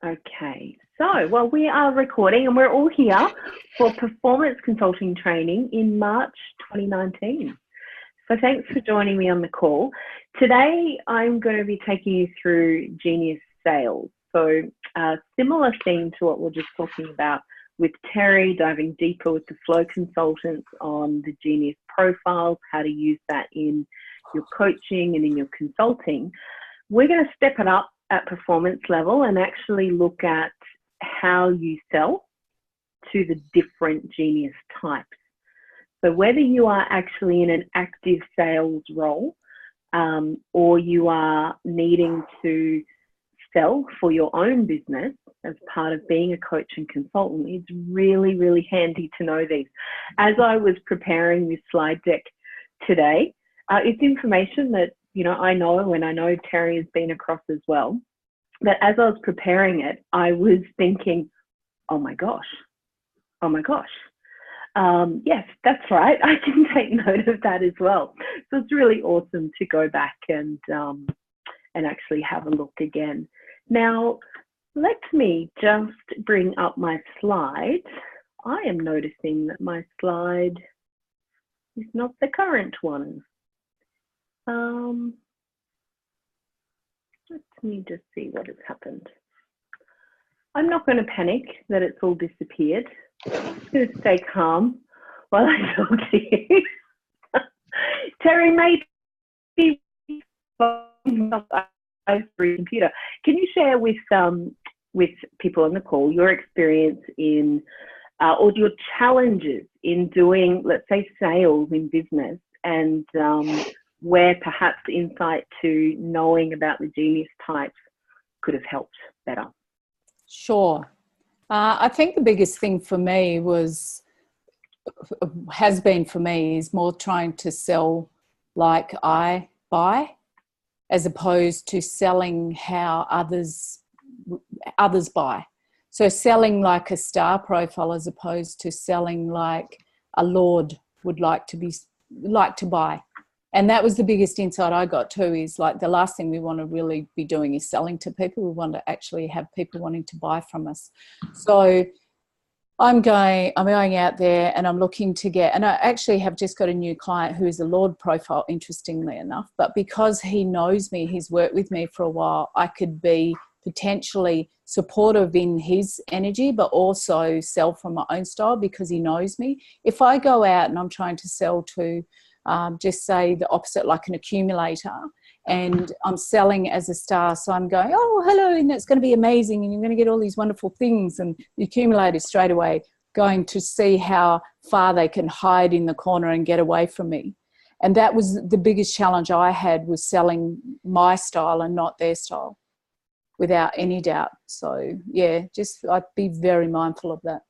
Okay, so, well, we are recording and we're all here for performance consulting training in March 2019. So thanks for joining me on the call. Today, I'm going to be taking you through Genius Sales. So a similar theme to what we're just talking about with Terry, diving deeper with the flow consultants on the Genius profiles, how to use that in your coaching and in your consulting. We're going to step it up at performance level and actually look at how you sell to the different Genius types. So whether you are actually in an active sales role or you are needing to sell for your own business as part of being a coach and consultant, it's really, really handy to know these. As I was preparing this slide deck today, it's information that I know, and I know Terry has been across as well, that as I was preparing it, I was thinking, oh my gosh. Yes, that's right. I can take note of that as well. So it's really awesome to go back and actually have a look again. Now, let me just bring up my slide. I am noticing that my slide is not the current one. Let me just see what has happened. I'm not going to panic that it's all disappeared. I'm going to stay calm while I talk to you. Terry, maybe computer. Can you share with people on the call your experience in or your challenges in doing, let's say, sales in business, and where perhaps insight to knowing about the Genius types could have helped better? Sure. I think the biggest thing for me has been is more trying to sell like I buy, as opposed to selling how others buy. So selling like a star profile as opposed to selling like a lord would like to buy. And that was the biggest insight I got too, is like the last thing we want to really be doing is selling to people. We want to actually have people wanting to buy from us. So I'm going out there and I'm looking to get, and I actually have just got a new client who is a Lord profile, interestingly enough, but because he knows me, he's worked with me for a while, I could be potentially supportive in his energy, but also sell from my own style because he knows me. If I go out and I'm trying to sell to just say the opposite, like an accumulator, and I'm selling as a star, so I'm going, oh, hello, and it's going to be amazing and you're going to get all these wonderful things, and the accumulator is straight away going to see how far they can hide in the corner and get away from me. And that was the biggest challenge I had, was selling my style and not their style, without any doubt. So yeah, just I'd be very mindful of that.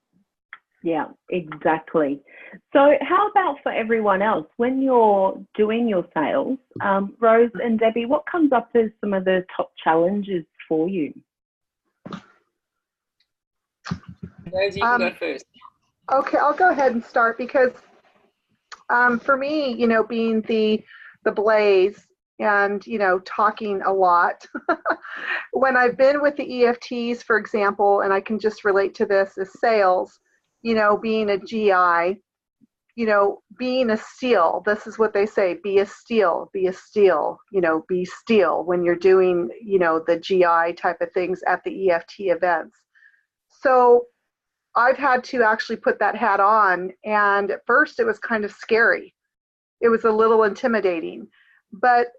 Yeah, exactly. So how about for everyone else, when you're doing your sales, Rose and Debbie, what comes up as some of the top challenges for you? Rose, you can go first. Okay, I'll go ahead and start because for me, being the blaze and, talking a lot, when I've been with the EFTs, for example, and I can just relate to this as sales, being a GI, being a steel, this is what they say, be a steel, be steel when you're doing, the GI type of things at the EFT events. So I've had to actually put that hat on, and at first it was kind of scary. It was a little intimidating, but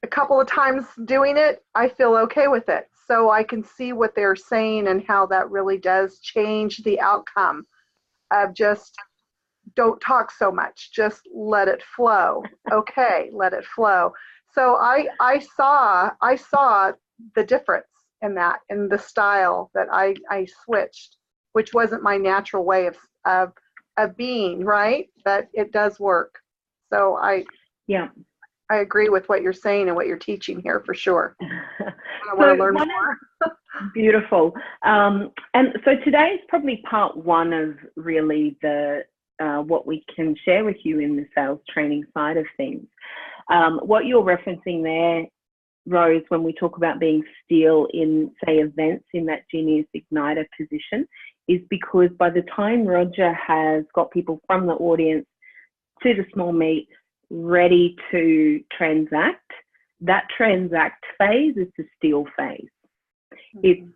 a couple of times doing it, I feel okay with it. So I can see what they're saying and how that really does change the outcome of just don't talk so much, just let it flow. Okay, let it flow. So I saw the difference in that, in the style that I switched, which wasn't my natural way of being, right? But it does work. So I agree with what you're saying and what you're teaching here for sure. I want to learn more. Beautiful. And so today is probably part one of really the what we can share with you in the sales training side of things. What you're referencing there Rose, when we talk about being steel in, say, events in that Genius Igniter position, is because by the time Roger has got people from the audience to the small meet ready to transact, that transact phase is the steel phase. It's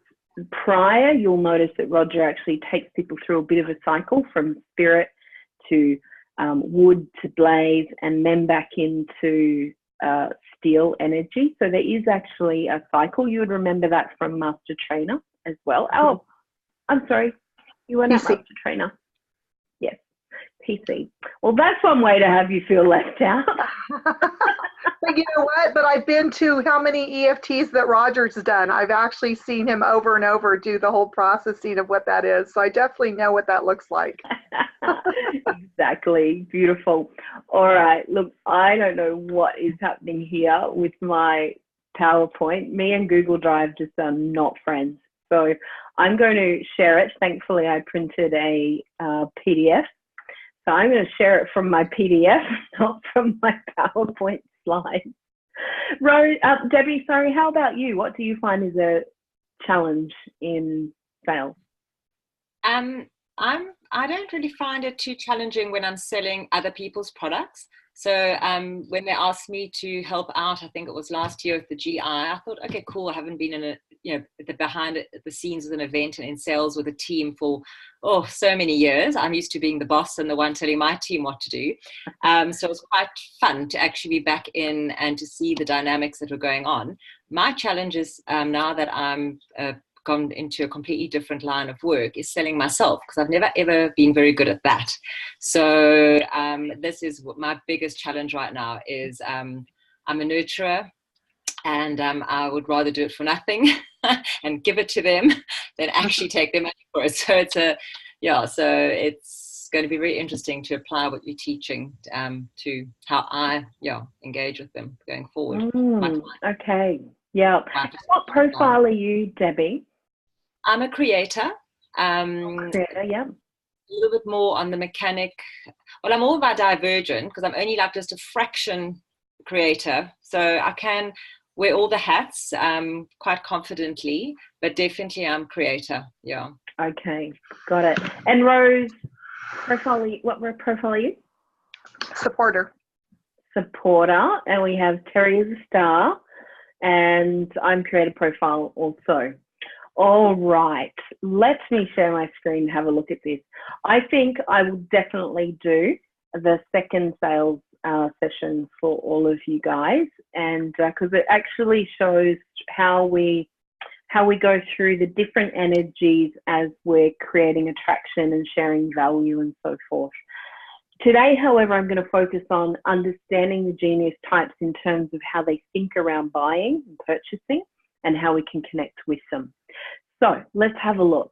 prior, you'll notice that Roger actually takes people through a bit of a cycle from spirit to wood to blaze, and then back into steel energy. So there is actually a cycle. You would remember that from Master Trainer as well. Oh, I'm sorry. You were not Master Trainer. Yes, PC. Well, that's one way to have you feel left out. But you know what? But I've been to how many EFTs that Roger's done. I've actually seen him over and over do the whole processing of what that is. So I definitely know what that looks like. Exactly. Beautiful. All right. Look, I don't know what is happening here with my PowerPoint. Me and Google Drive just are not friends. So I'm going to share it. Thankfully, I printed a PDF. So I'm going to share it from my PDF, not from my PowerPoint slides. Debbie, sorry, how about you? What do you find is a challenge in sales? I don't really find it too challenging when I'm selling other people's products. So when they asked me to help out, I think it was last year with the GI, I thought, okay, cool. I haven't been in behind the scenes of an event and in sales with a team for so many years. I'm used to being the boss and the one telling my team what to do. So it was quite fun to actually be back in and to see the dynamics that were going on. My challenge is now that I'm gone into a completely different line of work is selling myself, because I've never ever been very good at that. So this is what my biggest challenge right now is. I'm a nurturer, and I would rather do it for nothing and give it to them than actually take their money for it. So it's going to be very interesting to apply what you're teaching to how I engage with them going forward. Okay. Yeah. What profile are you, Debbie? I'm a creator. Creator, yeah. A little bit more on the mechanic. Well, I'm all about divergent because I'm only like just a fraction creator. So I can wear all the hats quite confidently, but definitely I'm creator. Yeah. Okay, got it. And Rose, what profile are you? Supporter. Supporter. And we have Terry as a star, and I'm creator profile also. All right, let me share my screen and have a look at this. I think I will definitely do the second sales session for all of you guys, and because it actually shows how we go through the different energies as we're creating attraction and sharing value and so forth. Today, however, I'm going to focus on understanding the genius types in terms of how they think around buying and purchasing and how we can connect with them. So let's have a look.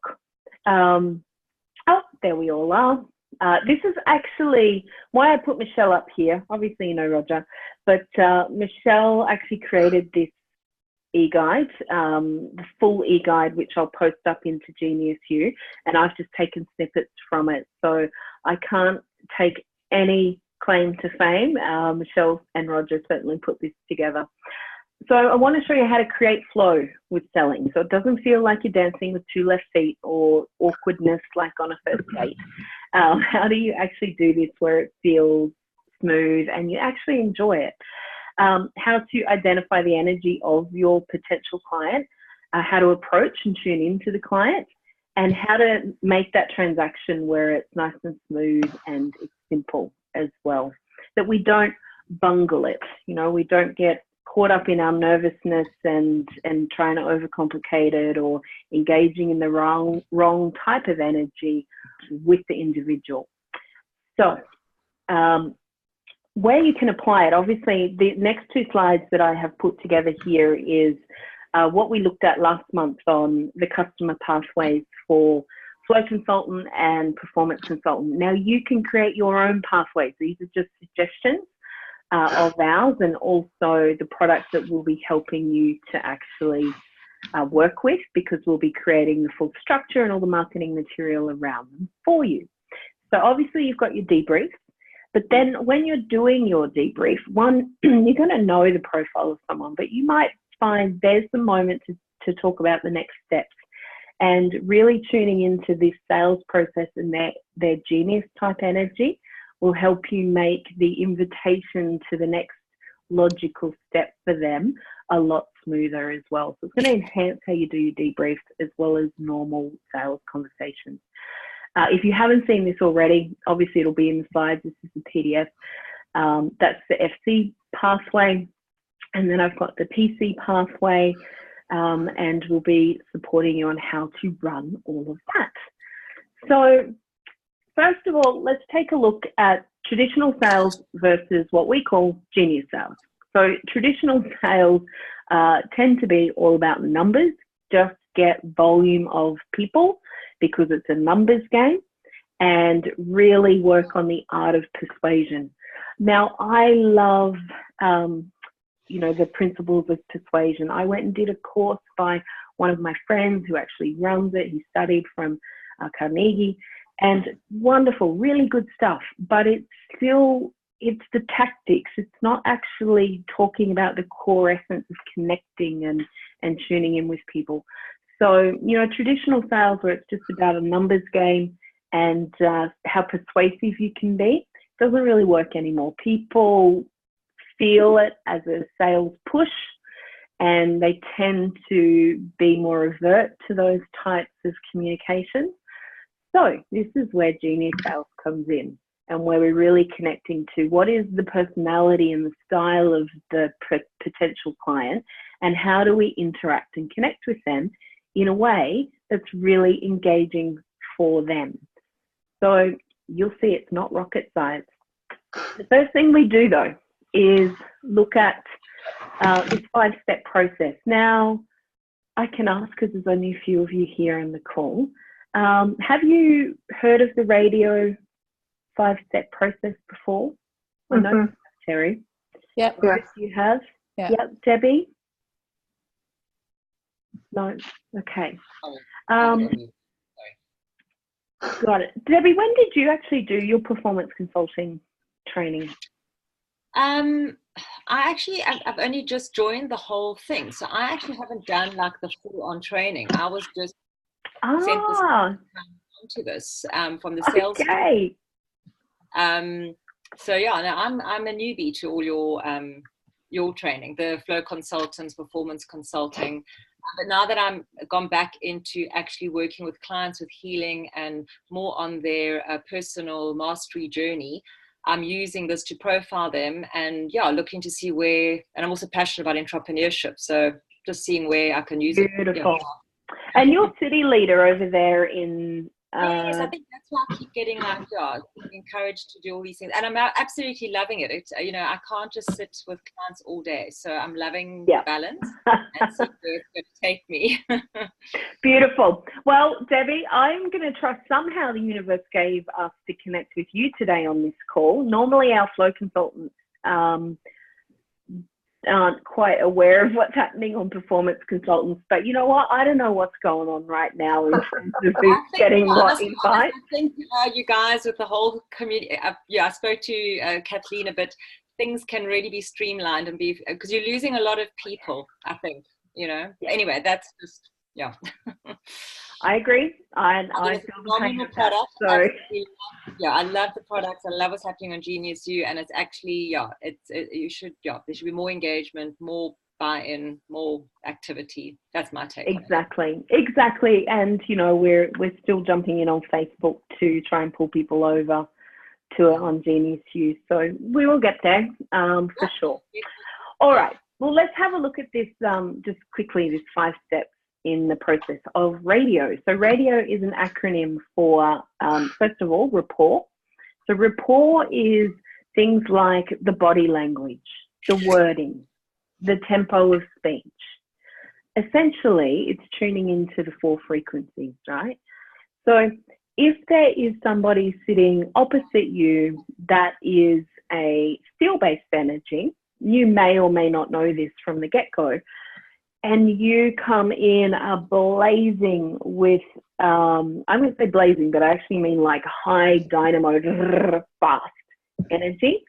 There we all are. This is actually why I put Michelle up here. Obviously, you know Roger, but Michelle actually created this e-guide, the full e-guide, which I'll post up into Genius U, and I've just taken snippets from it. So I can't take any claim to fame. Michelle and Roger certainly put this together. So I want to show you how to create flow with selling, so it doesn't feel like you're dancing with two left feet or awkwardness like on a first date. How do you actually do this where it feels smooth and you actually enjoy it? How to identify the energy of your potential client, how to approach and tune into the client, and how to make that transaction where it's nice and smooth and it's simple as well. That we don't bungle it, we don't get caught up in our nervousness and trying to overcomplicate it or engaging in the wrong type of energy with the individual. So where you can apply it, obviously the next two slides that I have put together here is what we looked at last month on the customer pathways for flow consultant and performance consultant. Now you can create your own pathways. These are just suggestions of ours, and also the products that we'll be helping you to actually work with, because we'll be creating the full structure and all the marketing material around them for you. So obviously you've got your debrief, but then when you're doing your debrief, one, you're going to know the profile of someone, but you might fine. There's the moment to talk about the next steps, and really tuning into this sales process and their genius type energy will help you make the invitation to the next logical step for them a lot smoother as well. So it's going to enhance how you do your debriefs as well as normal sales conversations. If you haven't seen this already, obviously it'll be in the slides. This is the PDF. That's the FC pathway. And then I've got the PC pathway, and we'll be supporting you on how to run all of that. So first of all, let's take a look at traditional sales versus what we call genius sales. So traditional sales tend to be all about numbers, just get volume of people because it's a numbers game, and really work on the art of persuasion. Now, I love, the principles of persuasion. I went and did a course by one of my friends who actually runs it. He studied from Carnegie, and wonderful, really good stuff. But it's the tactics. It's not actually talking about the core essence of connecting and tuning in with people. So, traditional sales where it's just about a numbers game and how persuasive you can be doesn't really work anymore. People feel it as a sales push, and they tend to be more avert to those types of communications. So this is where genius sales comes in, and where we're really connecting to what is the personality and the style of the potential client, and how do we interact and connect with them in a way that's really engaging for them. So you'll see it's not rocket science. The first thing we do, though, is look at this 5-step process. Now, I can ask, because there's only a few of you here on the call, have you heard of the radio 5-step process before? I know, Terry. Yep. Yes. You have? Yeah. Yep. Debbie? No? Okay. Got it. Debbie, when did you actually do your performance consulting training? I've only just joined the whole thing, so I actually haven't done like the full-on training. I was just sent this onto this from the sales. Okay. So yeah, no, I'm a newbie to all your training, the flow consultants, performance consulting. But now that I'm gone back into actually working with clients with healing and more on their personal mastery journey, I'm using this to profile them and looking to see where, and I'm also passionate about entrepreneurship. So just seeing where I can use it. Beautiful. And you're city leader over there in... Yes, I think that's why I keep getting encouraged to do all these things, and I'm absolutely loving it. I can't just sit with clients all day, so I'm loving the balance and see where it's going to take me. Beautiful. Well, Debbie, I'm going to trust somehow the universe gave us to connect with you today on this call. Normally, our flow consultants aren't quite aware of what's happening on performance consultants, but you know what? I don't know what's going on right now in terms of getting what insight. I think you guys with the whole community, I spoke to Kathleen a bit. Things can really be streamlined and be, because you're losing a lot of people, I think, Anyway, that's just, I agree. I feel the pain of that. So. I love the products. I love what's happening on Genius U, and it's actually, there should be more engagement, more buy-in, more activity. That's my take. Exactly. And we're still jumping in on Facebook to try and pull people over to it on Genius U. So we will get there for sure. All right. Well, let's have a look at this just quickly. This 5 steps in the process of radio. So radio is an acronym for, first of all, rapport. So rapport is things like the body language, the wording, the tempo of speech. Essentially, it's tuning into the 4 frequencies, right? So if there is somebody sitting opposite you that is a steel-based energy, you may or may not know this from the get-go, and you come in blazing with, I'm going to say blazing, but I actually mean like high dynamo, fast energy.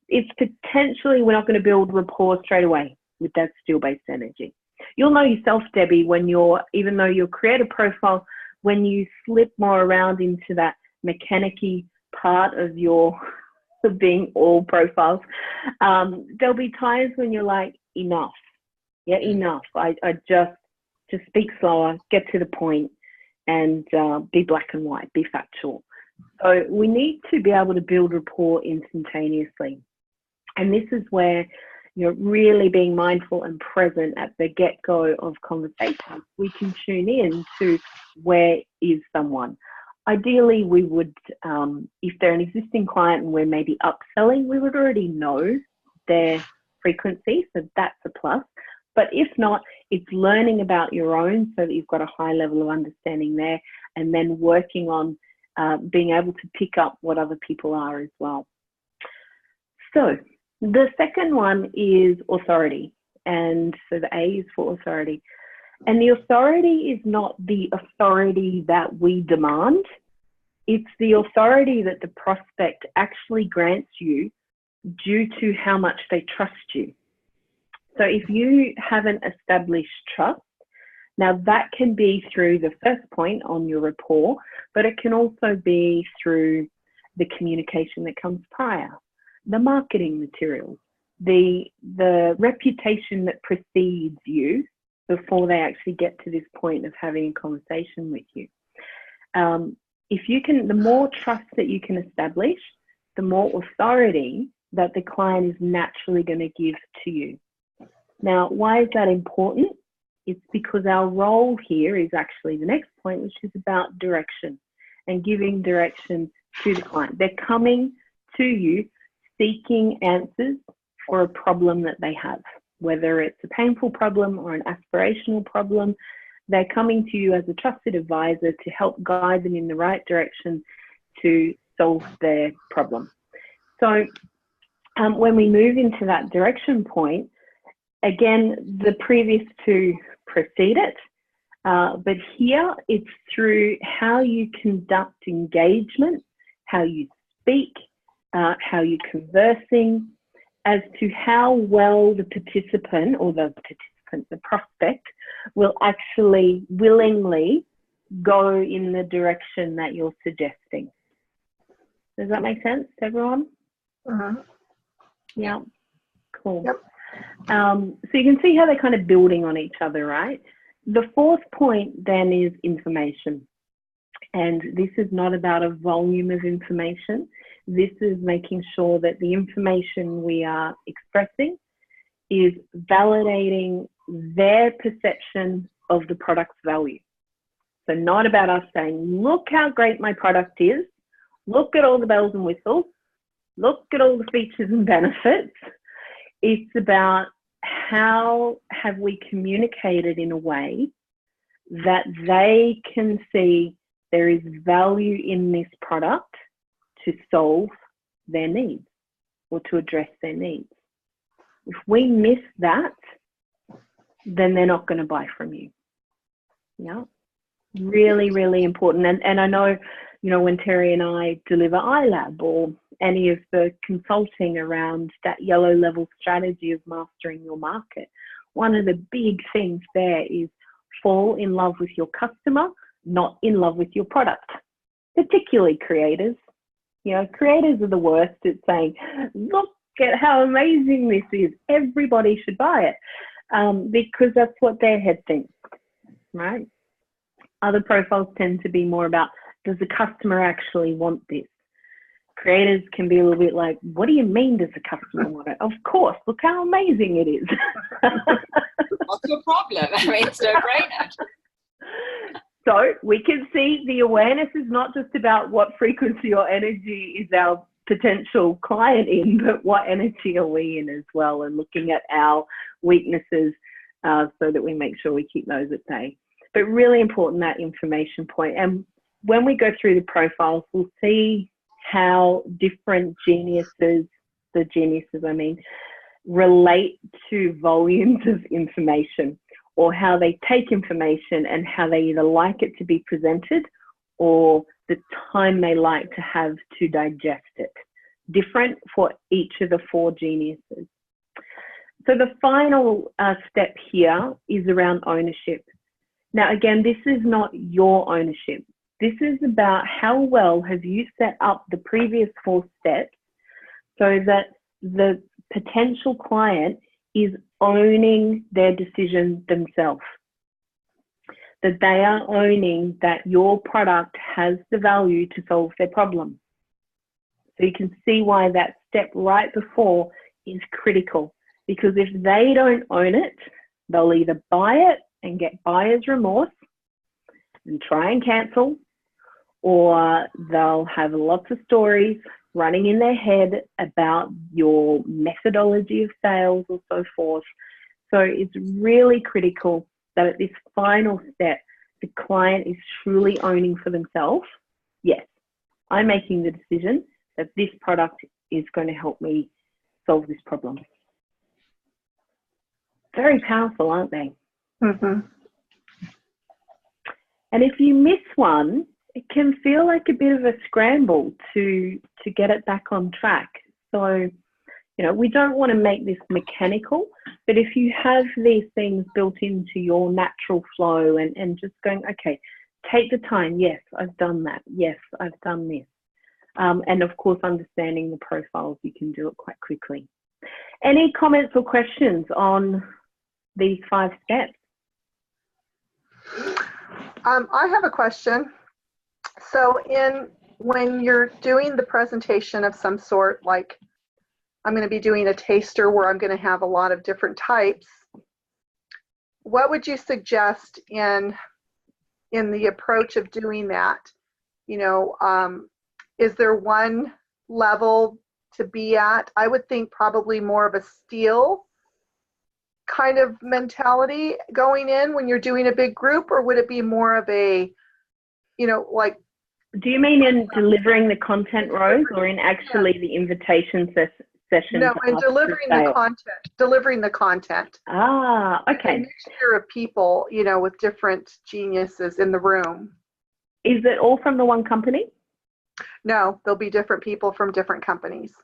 It's potentially, we're not going to build rapport straight away. with that steel-based energy. You'll know yourself, Debbie, when even though you'll create a profile, when you slip more around into that mechanic-y part of of being all profiles, there'll be times when you're like, enough. Yeah, enough. I just speak slower, get to the point, and be black and white, be factual. So we need to be able to build rapport instantaneously. And this is where you're really being mindful and present at the get-go of conversations. We can tune in to where is someone. Ideally, we would, if they're an existing client and we're maybe upselling, we would already know their frequency, so that's a plus. But if not, it's learning about your own so that you've got a high level of understanding there, and then working on being able to pick up what other people are as well. So the second one is authority. And so the A is for authority. And the authority is not the authority that we demand. It's the authority that the prospect actually grants you due to how much they trust you. So if you haven't established trust, now that can be through the first point on your rapport, but it can also be through the communication that comes prior, the marketing materials, the reputation that precedes you before they actually get to this point of having a conversation with you. If you can, the more trust that you can establish, the more authority that the client is naturally going to give to you. Now, why is that important? It's because our role here is actually the next point, which is about direction and giving direction to the client. They're coming to you seeking answers for a problem that they have, whether it's a painful problem or an aspirational problem. They're coming to you as a trusted advisor to help guide them in the right direction to solve their problem. So when we move into that direction point, again, the previous two precede it, but here it's through how you conduct engagement, how you speak, how you're conversing, as to how well the participant or the prospect will actually willingly go in the direction that you're suggesting. Does that make sense to everyone? Yeah, cool. Yep. So you can see how they're kind of building on each other, right? The fourth point then is information. And this is not about a volume of information. This is making sure that the information we are expressing is validating their perception of the product's value. So not about us saying, look how great my product is, look at all the bells and whistles, look at all the features and benefits. It's about how have we communicated in a way that they can see there is value in this product to solve their needs or to address their needs. If we miss that, then they're not going to buy from you. Yeah, really, really important. And I know, you know, when Terry and I deliver iLab or any of the consulting around that yellow level strategy of mastering your market, one of the big things there is fall in love with your customer, not in love with your product, particularly creators. You know, creators are the worst at saying, look at how amazing this is. Everybody should buy it, because that's what their head thinks, right? Other profiles tend to be more about, does the customer actually want this? Creators can be a little bit like, what do you mean does the customer want it? Of course, look how amazing it is. What's your problem? I mean, it's no-brainer. So we can see the awareness is not just about what frequency or energy is our potential client in, but what energy are we in as well, and looking at our weaknesses so that we make sure we keep those at bay. But really important, that information point. And when we go through the profiles, we'll see how different geniuses relate to volumes of information, or how they take information and how they either like it to be presented or the time they like to have to digest it. Different for each of the four geniuses. So the final step here is around ownership. Now, again, this is not your ownership. This is about how well have you set up the previous 4 steps so that the potential client is owning their decision themselves. That they are owning that your product has the value to solve their problem. So you can see why that step right before is critical, because if they don't own it, they'll either buy it and get buyer's remorse and try and cancel, or they'll have lots of stories running in their head about your methodology of sales or so forth. So it's really critical that at this final step, the client is truly owning for themselves, yes, I'm making the decision that this product is going to help me solve this problem. Very powerful, aren't they? Mm-hmm. And if you miss one, it can feel like a bit of a scramble to get it back on track. So, you know, we don't want to make this mechanical, but if you have these things built into your natural flow and just going, okay, take the time. Yes, I've done that. Yes, I've done this. And of course, understanding the profiles, you can do it quite quickly. Any comments or questions on these 5 steps? I have a question. So when you're doing the presentation of some sort, like I'm going to be doing a taster where I'm going to have a lot of different types, what would you suggest in the approach of doing that? You know, is there one level to be at? I would think probably more of a steel kind of mentality going in when you're doing a big group, or would it be more of a, you know, like... Do you mean in delivering the content, Rose, or in actually the invitation session? No, in delivering the content. Ah, okay. A mixture of people, you know, with different geniuses in the room. Is it all from the one company? No, there'll be different people from different companies.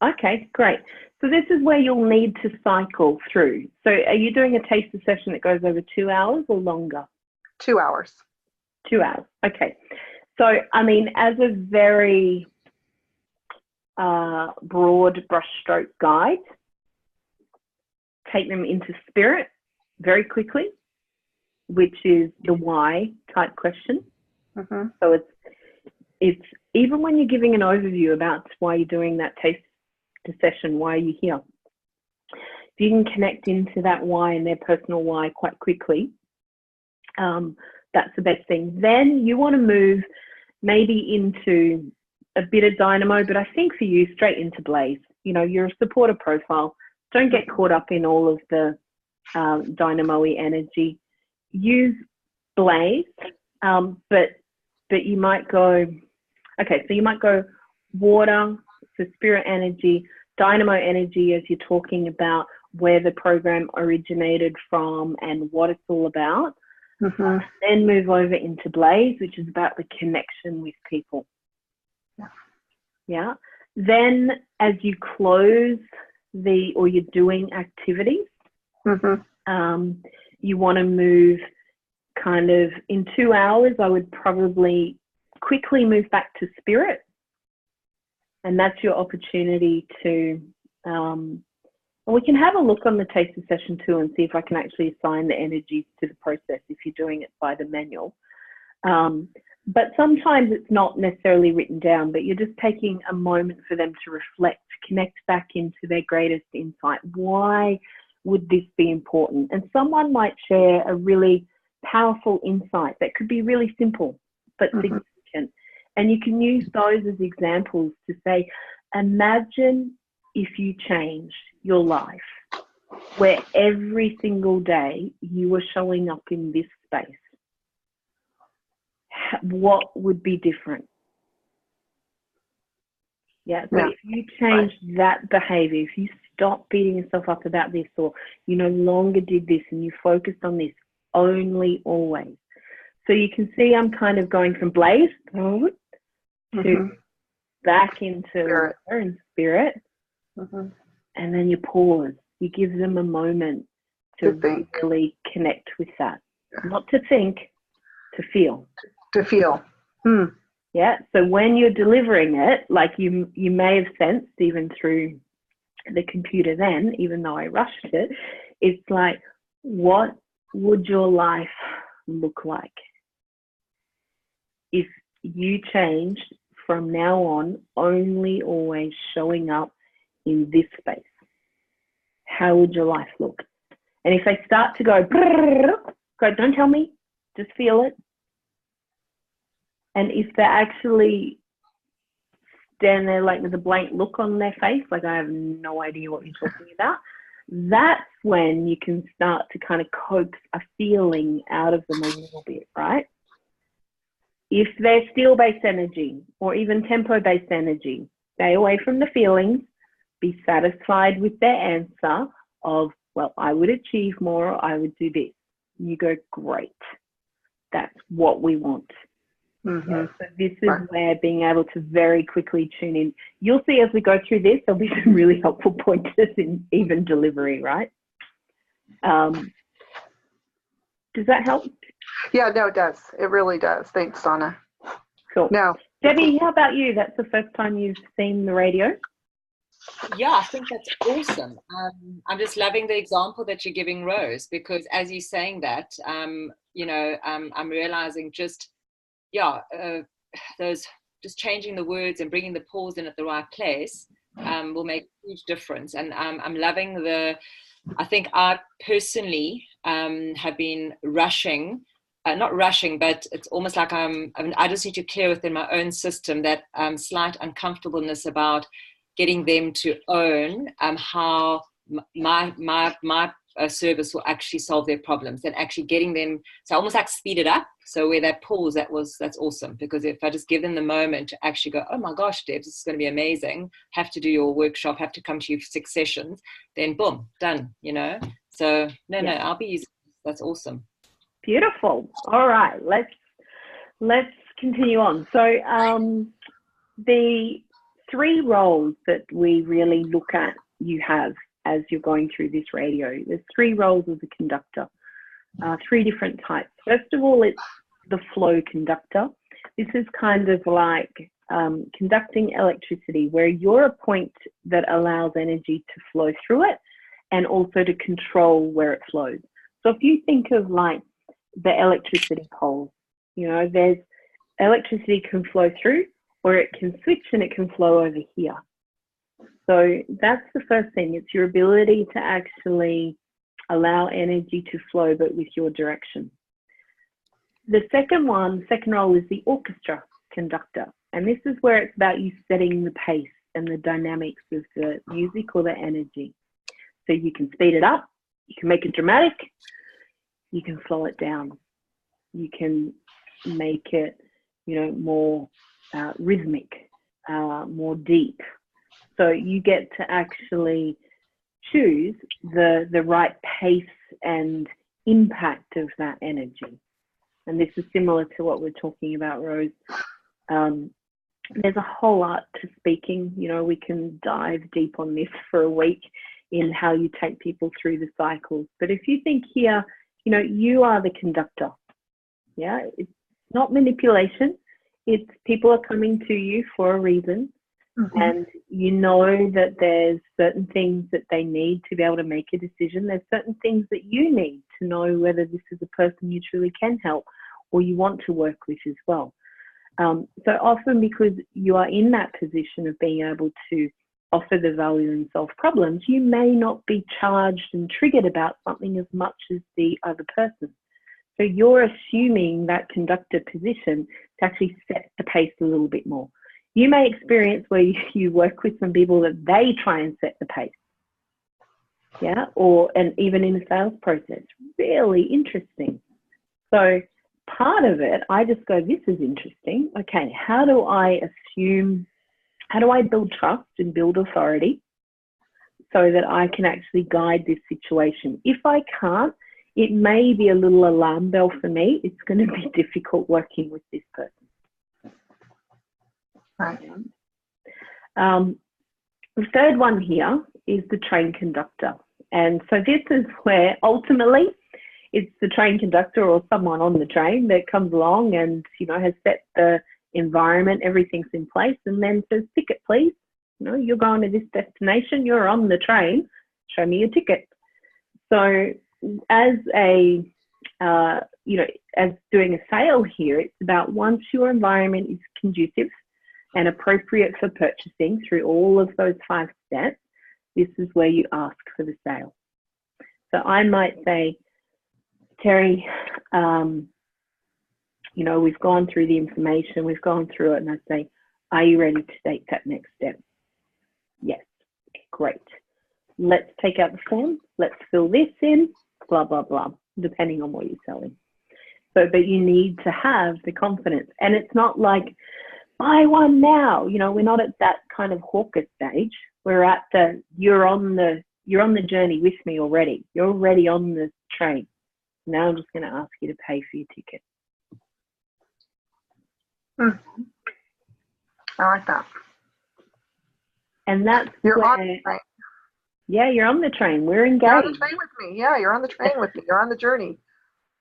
Okay, great. So this is where you'll need to cycle through. So are you doing a taster session that goes over 2 hours or longer? 2 hours. 2 hours, okay. So, I mean, as a very broad brushstroke guide, take them into spirit very quickly, which is the why type question. Mm-hmm. So it's even when you're giving an overview about why you're doing that taster session, why are you here? If you can connect into that why and their personal why quite quickly, that's the best thing. Then you want to move maybe into a bit of dynamo, but I think for you, straight into blaze. You know, you're a supporter profile. Don't get caught up in all of the dynamo-y energy. Use blaze, but you might go, okay, so you might go water, so spirit energy, dynamo energy as you're talking about where the program originated from and what it's all about. Mm-hmm. Then move over into blaze, which is about the connection with people. Yeah. Then as you close or you're doing activities, mm-hmm. You want to move kind of in 2 hours. I would probably quickly move back to spirit. And that's your opportunity to, and we can have a look on the taster session too and see if I can actually assign the energies to the process if you're doing it by the manual. But sometimes it's not necessarily written down, but you're just taking a moment for them to reflect, connect back into their greatest insight. Why would this be important? And someone might share a really powerful insight that could be really simple, but significant. And you can use those as examples to say, imagine if you changed your life where every single day you were showing up in this space. What would be different? Yeah, so if you change that behavior, if you stop beating yourself up about this, or you no longer did this and you focused on this only, always. So you can see I'm kind of going from blaze to back into spirit, and then you pause You give them a moment To to think. really connect with that. Not to think, to feel. To feel. Yeah. So when you're delivering it, like you may have sensed even through the computer then, even though I rushed it, it's like, what would your life look like if you changed from now on only always showing up in this space? How would your life look? And if they start to go, don't tell me, just feel it. And if they actually stand there like with a blank look on their face, like I have no idea what you're talking about, that's when you can start to kind of coax a feeling out of them a little bit, right? If they're steel-based energy or even tempo-based energy, stay away from the feelings, be satisfied with their answer of, well, I would achieve more, or I would do this. And you go, great. That's what we want. Yeah, so this is where being able to very quickly tune in. You'll see as we go through this, there'll be some really helpful pointers in even delivery, right? Does that help? Yeah, no, it does. It really does. Thanks, Donna. Cool. No. Debbie, how about you? That's the first time you've seen the radio? Yeah, I think that's awesome. I'm just loving the example that you're giving, Rose, because as you're saying that, I'm realizing just, those just changing the words and bringing the pause in at the right place will make a huge difference. And I'm loving I think I personally have been rushing, not rushing, but it's almost like I just need to clear within my own system that slight uncomfortableness about getting them to own how my service will actually solve their problems, and actually getting them, so almost like speed it up. So where that pause, that's awesome, because if I just give them the moment to actually go, oh my gosh, Debs, this is going to be amazing, have to do your workshop, have to come to you for 6 sessions, then boom, done, So no, I'll be using this. That's awesome. Beautiful. All right, let's continue on. So the 3 roles that we really look at you have as you're going through this radio. There's 3 roles as a conductor, 3 different types. First of all, it's the flow conductor. This is kind of like conducting electricity, where you're a point that allows energy to flow through it and also to control where it flows. So if you think of like the electricity poles, there's electricity can flow through, or it can switch and it can flow over here. So that's the first thing. It's your ability to actually allow energy to flow, but with your direction. The second role is the orchestra conductor. And this is where it's about you setting the pace and the dynamics of the music or the energy. So you can speed it up, you can make it dramatic, you can slow it down. You can make it, more rhythmic, more deep. So you get to actually choose the right pace and impact of that energy. And this is similar to what we're talking about, Rose. There's a whole art to speaking. We can dive deep on this for a week in how you take people through the cycles. But if you think here, you are the conductor. Yeah, it's not manipulation. It's people are coming to you for a reason. Mm-hmm. And that there's certain things that they need to be able to make a decision. There's certain things that you need to know whether this is a person you truly can help or you want to work with as well. So often, because you are in that position of being able to offer the value and solve problems, you may not be charged and triggered about something as much as the other person. So you're assuming that conductor position to actually set the pace a little bit more. You may experience where you work with some people that they try and set the pace. Yeah, and even in the sales process, really interesting. So part of it, I just go, this is interesting. Okay, how do I build trust and build authority so that I can actually guide this situation? If I can't, it may be a little alarm bell for me. It's going to be difficult working with this person. Right. The third one here is the train conductor. And so this is where ultimately it's the train conductor or someone on the train that comes along and, you know, has set the environment, everything's in place, and then says, ticket, please. You know, you're going to this destination, you're on the train, show me your ticket. So as a, you know, as doing a sale here, it's about once your environment is conducive and appropriate for purchasing through all of those 5 steps, this is where you ask for the sale. So I might say, Terry, you know, we've gone through the information, we've gone through it, and I say, are you ready to take that next step? Yes, great. Let's take out the form, let's fill this in, blah, blah, blah, depending on what you're selling. So, but you need to have the confidence. And it's not like, buy one now. You know, we're not at that kind of hawker stage. We're at the, you're on the journey with me already. You're already on the train. Now I'm just going to ask you to pay for your ticket. I like that. And that's you're where, on the train. Yeah, you're on the train. We're engaged. You're on the train with me. Yeah, you're on the train with me. You're on the journey.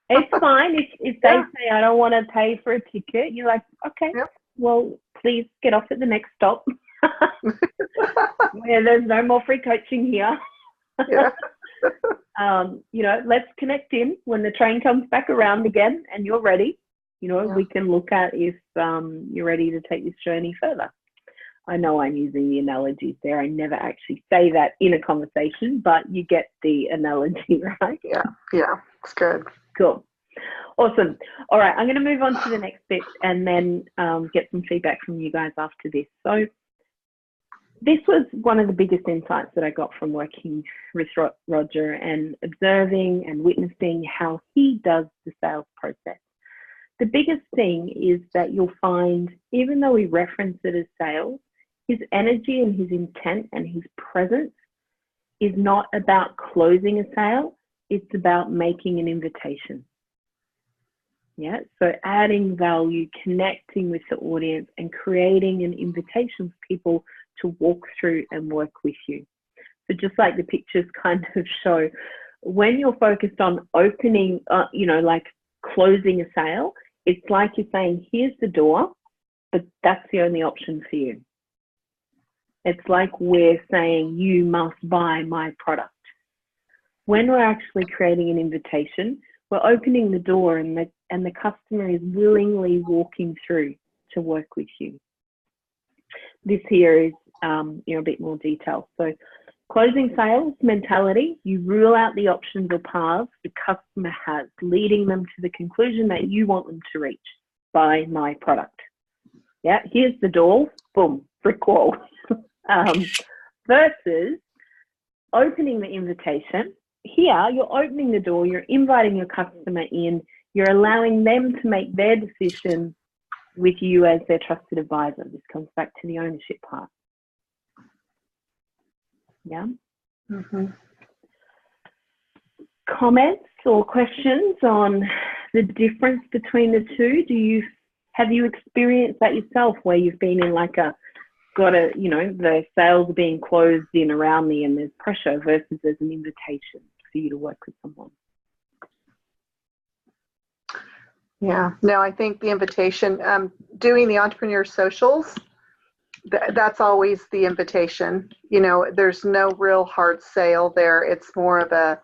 It's fine. If they say, I don't want to pay for a ticket, you're like, okay, well, please get off at the next stop. Where there's no more free coaching here. Yeah. You know, let's connect in when the train comes back around again and you're ready. You know, we can look at if you're ready to take this journey further. I know I'm using the analogies there. I never actually say that in a conversation, but you get the analogy, right? Yeah, it's good. Cool. Awesome. All right, I'm going to move on to the next bit and then get some feedback from you guys after this. So this was one of the biggest insights that I got from working with Roger and observing and witnessing how he does the sales process. The biggest thing is that you'll find, even though we reference it as sales, his energy and his intent and his presence is not about closing a sale. It's about making an invitation. Yeah, so adding value, connecting with the audience and creating an invitation for people to walk through and work with you. So just like the pictures kind of show, when you're focused on opening, you know, like closing a sale, it's like you're saying, here's the door, but that's the only option for you. It's like we're saying, you must buy my product. When we're actually creating an invitation, we're opening the door and the customer is willingly walking through to work with you. This here is you know, a bit more detail. So closing sales mentality, you rule out the options or paths the customer has, leading them to the conclusion that you want them to reach. Buy my product. Yeah, here's the door, boom, brick wall. Versus opening the invitation. Here, you're opening the door, you're inviting your customer in, you're allowing them to make their decision with you as their trusted advisor. This comes back to the ownership part. Yeah. Comments or questions on the difference between the two? Have you experienced that yourself, where you've been in like you know, the sales are being closed in around me and there's pressure versus there's an invitation for you to work with someone? Yeah, no, I think the invitation, doing the entrepreneur socials, that's always the invitation. You know, there's no real hard sale there. It's more of a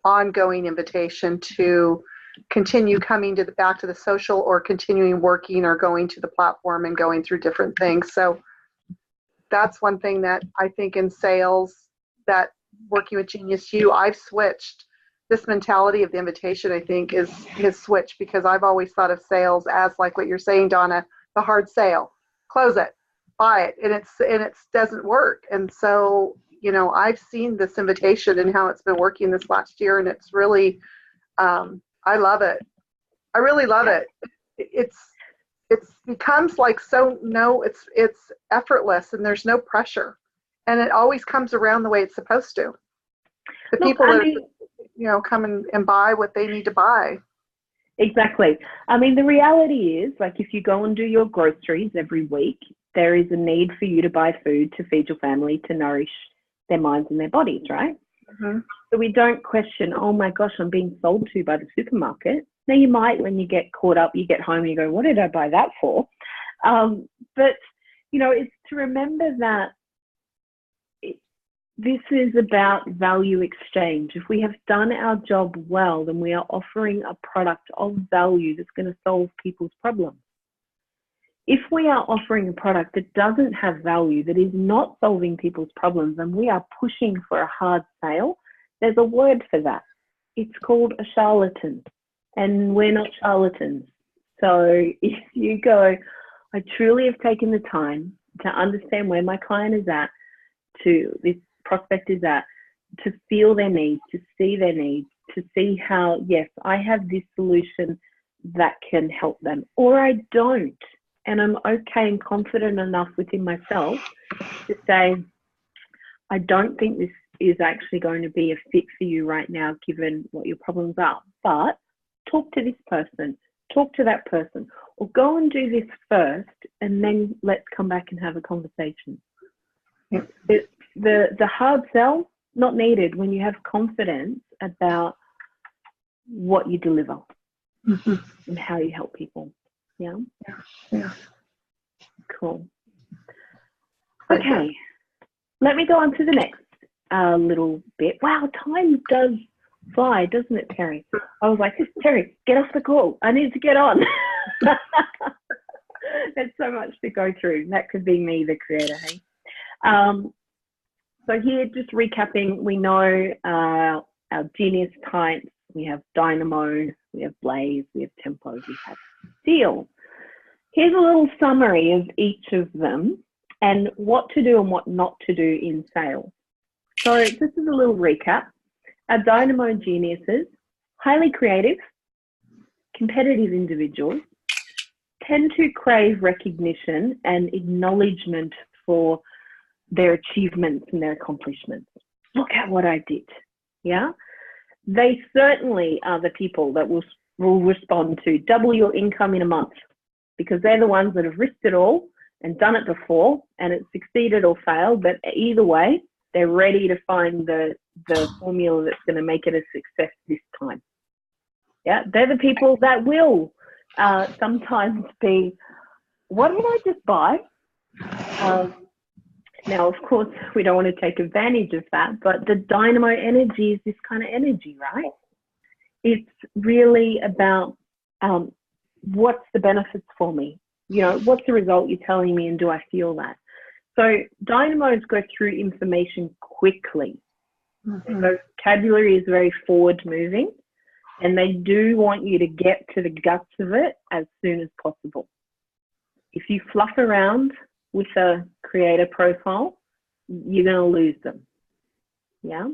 ongoing invitation to continue coming back to the social, or continuing working, or going to the platform and going through different things. So that's one thing that I think in sales, that working with Genius U, I've switched. This mentality of the invitation, I think, is switched, because I've always thought of sales as like what you're saying, Donna, the hard sale. Close it, buy it, and it doesn't work. And so, you know, I've seen this invitation and how it's been working this last year, and it's really, I love it. I really love it. It becomes like it's effortless, and there's no pressure, and it always comes around the way it's supposed to. The people that you know, come and buy what they need to buy. Exactly. I mean, the reality is, like, if you go and do your groceries every week, there is a need for you to buy food to feed your family, to nourish their minds and their bodies, right? So we don't question, oh my gosh, I'm being sold to by the supermarket. Now you might, when you get caught up, you get home and you go, what did I buy that for? But, you know, it's to remember that this is about value exchange. If we have done our job well, then we are offering a product of value that's going to solve people's problems. If we are offering a product that doesn't have value, that is not solving people's problems, and we are pushing for a hard sale, there's a word for that. It's called a charlatan, and we're not charlatans. So if you go, I truly have taken the time to understand where my client is at, this prospect is at, to feel their needs, to see their needs, to see how, yes, I have this solution that can help them, or I don't. And I'm okay and confident enough within myself to say, I don't think this is actually going to be a fit for you right now, given what your problems are. But talk to this person, talk to that person, or go and do this first, and then let's come back and have a conversation. Yep. The hard sell, not needed when you have confidence about what you deliver and how you help people. Yeah. Yeah. Cool. Okay. Let me go on to the next little bit. Wow, time does fly, doesn't it, Terry? I was like, Terry, get off the call. I need to get on. There's so much to go through. That could be me, the creator, hey? So here, just recapping, we know our genius types. We have dynamo, we have blaze, we have tempo, we have steel. Here's a little summary of each of them and what to do and what not to do in sales. So this is a little recap. Our dynamo geniuses, highly creative, competitive individuals, tend to crave recognition and acknowledgement for their achievements and their accomplishments. Look at what I did, yeah? They certainly are the people that will respond to double your income in a month, because they're the ones that have risked it all and done it before, and it succeeded or failed, but either way, they're ready to find the formula that's going to make it a success this time. Yeah, they're the people that will sometimes be, what did I just buy? Now, of course, we don't want to take advantage of that, but the dynamo energy is this kind of energy, right? It's really about what's the benefits for me? You know, what's the result you're telling me, and do I feel that? So dynamos go through information quickly. The vocabulary is very forward moving, and they do want you to get to the guts of it as soon as possible. If you fluff around with a creator profile, you're going to lose them. Yeah.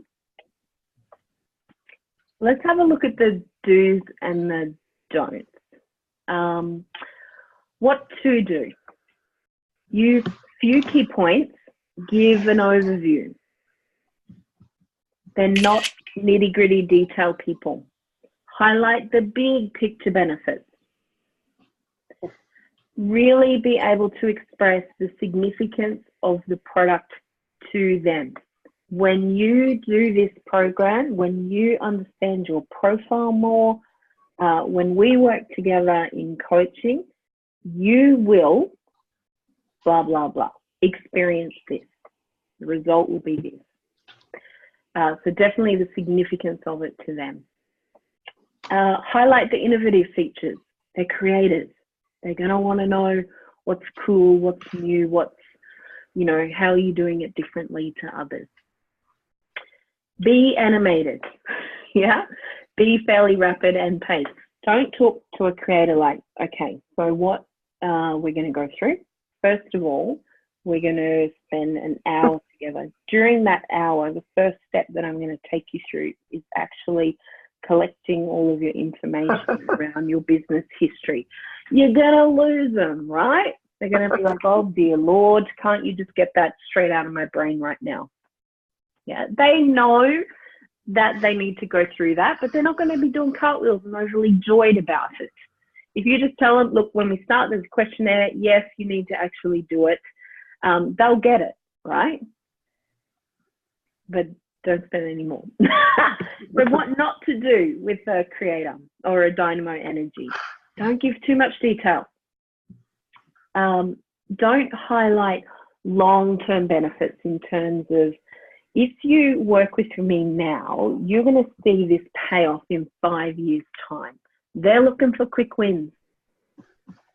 Let's have a look at the do's and the don'ts. What to do? Use few key points, give an overview. They're not nitty-gritty detail people. Highlight the big picture benefits. Really be able to express the significance of the product to them. When you do this program, when you understand your profile more, when we work together in coaching, you will, blah, blah, blah, experience this. The result will be this. So definitely the significance of it to them. Highlight the innovative features. They're creators. They're going to want to know what's cool, what's new, what's, you know, how are you doing it differently to others. Be animated, yeah? Be fairly rapid and paced. Don't talk to a creator like, okay, so what we're going to go through. First of all, we're going to spend an hour together. During that hour, the first step that I'm going to take you through is actually collecting all of your information around your business history. You're going to lose them, right? They're going to be like, oh, dear Lord, can't you just get that straight out of my brain right now? Yeah, they know that they need to go through that, but they're not going to be doing cartwheels and overly joyed about it. If you just tell them, look, when we start this questionnaire, yes, you need to actually do it, they'll get it, right? But don't spend any more. But what not to do with a creator or a dynamo energy. Don't give too much detail. Don't highlight long-term benefits in terms of, if you work with me now, you're going to see this payoff in 5 years' time. They're looking for quick wins.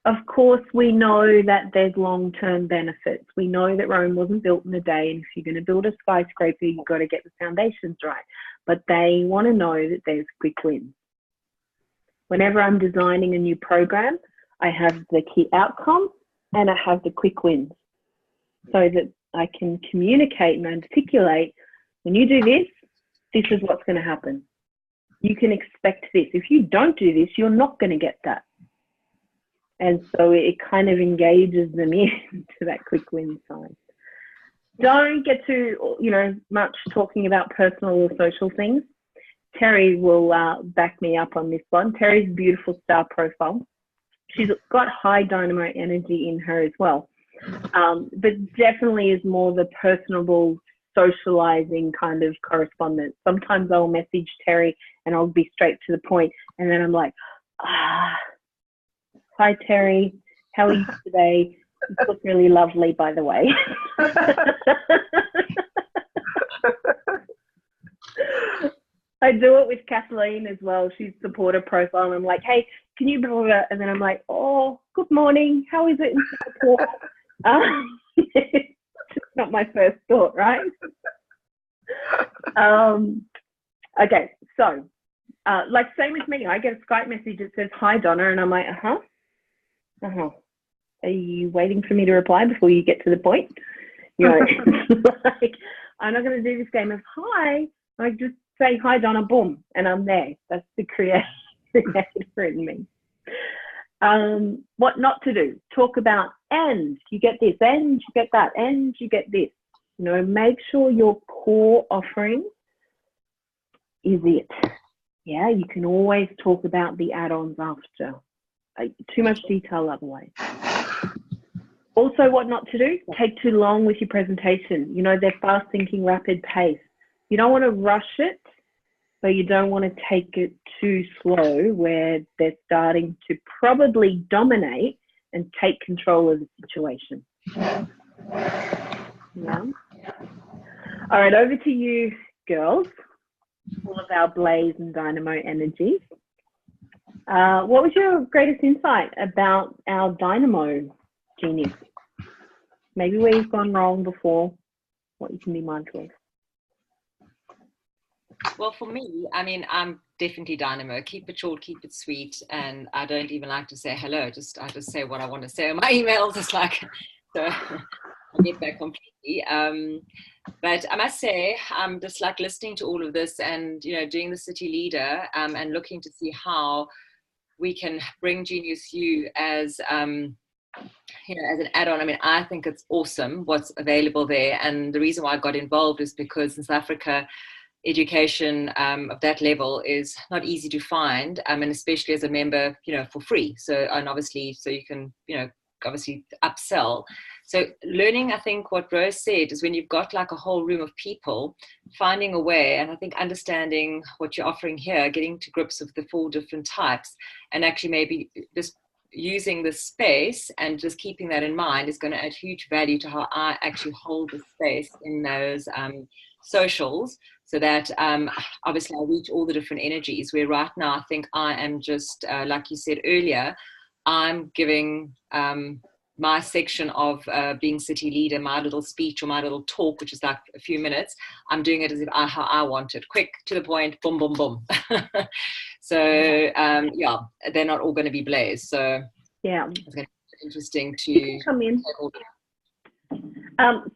Of course, we know that there's long-term benefits. We know that Rome wasn't built in a day, and if you're going to build a skyscraper, you've got to get the foundations right. But they want to know that there's quick wins. Whenever I'm designing a new program, I have the key outcomes and I have the quick wins, so that I can communicate and articulate, when you do this, this is what's going to happen. You can expect this. If you don't do this, you're not going to get that. And so it kind of engages them into that quick win side. Don't get too, much talking about personal or social things. Terry will back me up on this one. Terry's beautiful star profile. She's got high dynamo energy in her as well. But definitely is more the personable, socializing kind of correspondence. Sometimes I'll message Terry and I'll be straight to the point, and then I'm like, hi Terry, how are you today? You look really lovely, by the way. I do it with Kathleen as well. She's supporter profile, and I'm like, hey, can you blah, blah, blah? And then I'm like, oh, good morning, how is it in Singapore? It's just not my first thought, right? Okay, so like same with me, I get a Skype message that says, hi Donna, and I'm like, are you waiting for me to reply before you get to the point? Like, I'm not going to do this game of hi. I just say hi Donna, boom, and I'm there. That's the creator in me. What not to do. Talk about, and you get this, and you get that, and you get this. Make sure your core offering is it. Yeah, you can always talk about the add-ons after. Too much detail otherwise. Also, what not to do, take too long with your presentation. They're fast thinking, rapid pace. You don't want to rush it, but you don't want to take it too slow where they're starting to probably dominate and take control of the situation. Yeah. All right, over to you, girls. All of our blaze and dynamo energies. What was your greatest insight about our dynamo genius? Maybe where you've gone wrong before, what you can be mindful of. Well, for me, I'm definitely dynamo. Keep it short, keep it sweet, and I don't even like to say hello. I just say what I want to say in my emails. It's like, so I get that completely. But I must say, I'm just like listening to all of this and doing the city leader and looking to see how we can bring Genius U as as an add-on. I think it's awesome what's available there, and the reason why I got involved is because in South Africa, education of that level is not easy to find, and especially as a member, for free. So, and obviously, so you can, obviously upsell. So learning, I think what Rose said is when you've got like a whole room of people, finding a way, and I think understanding what you're offering here, getting to grips with the 4 different types, and actually maybe just using the space and just keeping that in mind is going to add huge value to how I actually hold the space in those socials, so that obviously I reach all the different energies, where right now I think I am just, like you said earlier, I'm giving my section of being city leader, my little speech or my little talk, which is like a few minutes, I'm doing it as if how I want it, quick, to the point, boom, boom, boom. So yeah, they're not all going to be blaze. So yeah, it's going to be interesting to come in.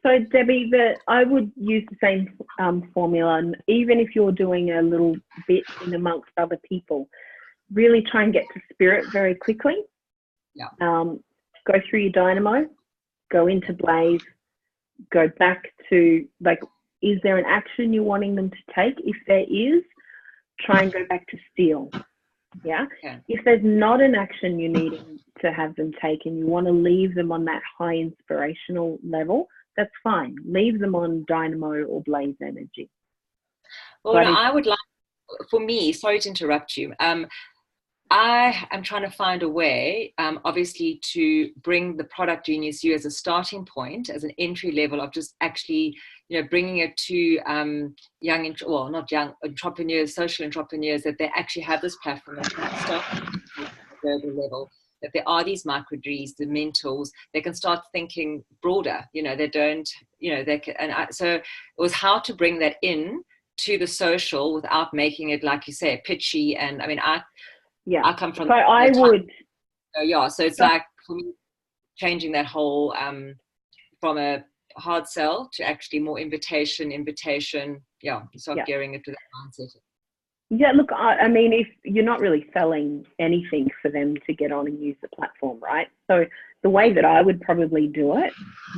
So Debbie, I would use the same formula, and even if you're doing a little bit in amongst other people, really try and get to spirit very quickly. Yeah. Go through your dynamo, go into blaze, go back to, like, is there an action you're wanting them to take? If there is, try and go back to steel. Yeah. Okay. If there's not an action you need to have them take and you want to leave them on that high inspirational level, that's fine. Leave them on dynamo or blaze energy. Well, no, I would like, for me, sorry to interrupt you. I am trying to find a way, obviously, to bring the product Genius U as a starting point, as an entry level of just actually, bringing it to not young entrepreneurs, social entrepreneurs, that they actually have this platform that can start at a global level. That there are these microdreams, the mentors, they can start thinking broader. They don't, they can, so it was how to bring that in to the social without making it, like you say, pitchy. And I mean, I come from. So I would. So it's like for me, changing that whole from a hard sell to actually more invitation. Start gearing it to that mindset. Yeah, look, I mean, if you're not really selling anything for them to get on and use the platform, right? So the way that I would probably do it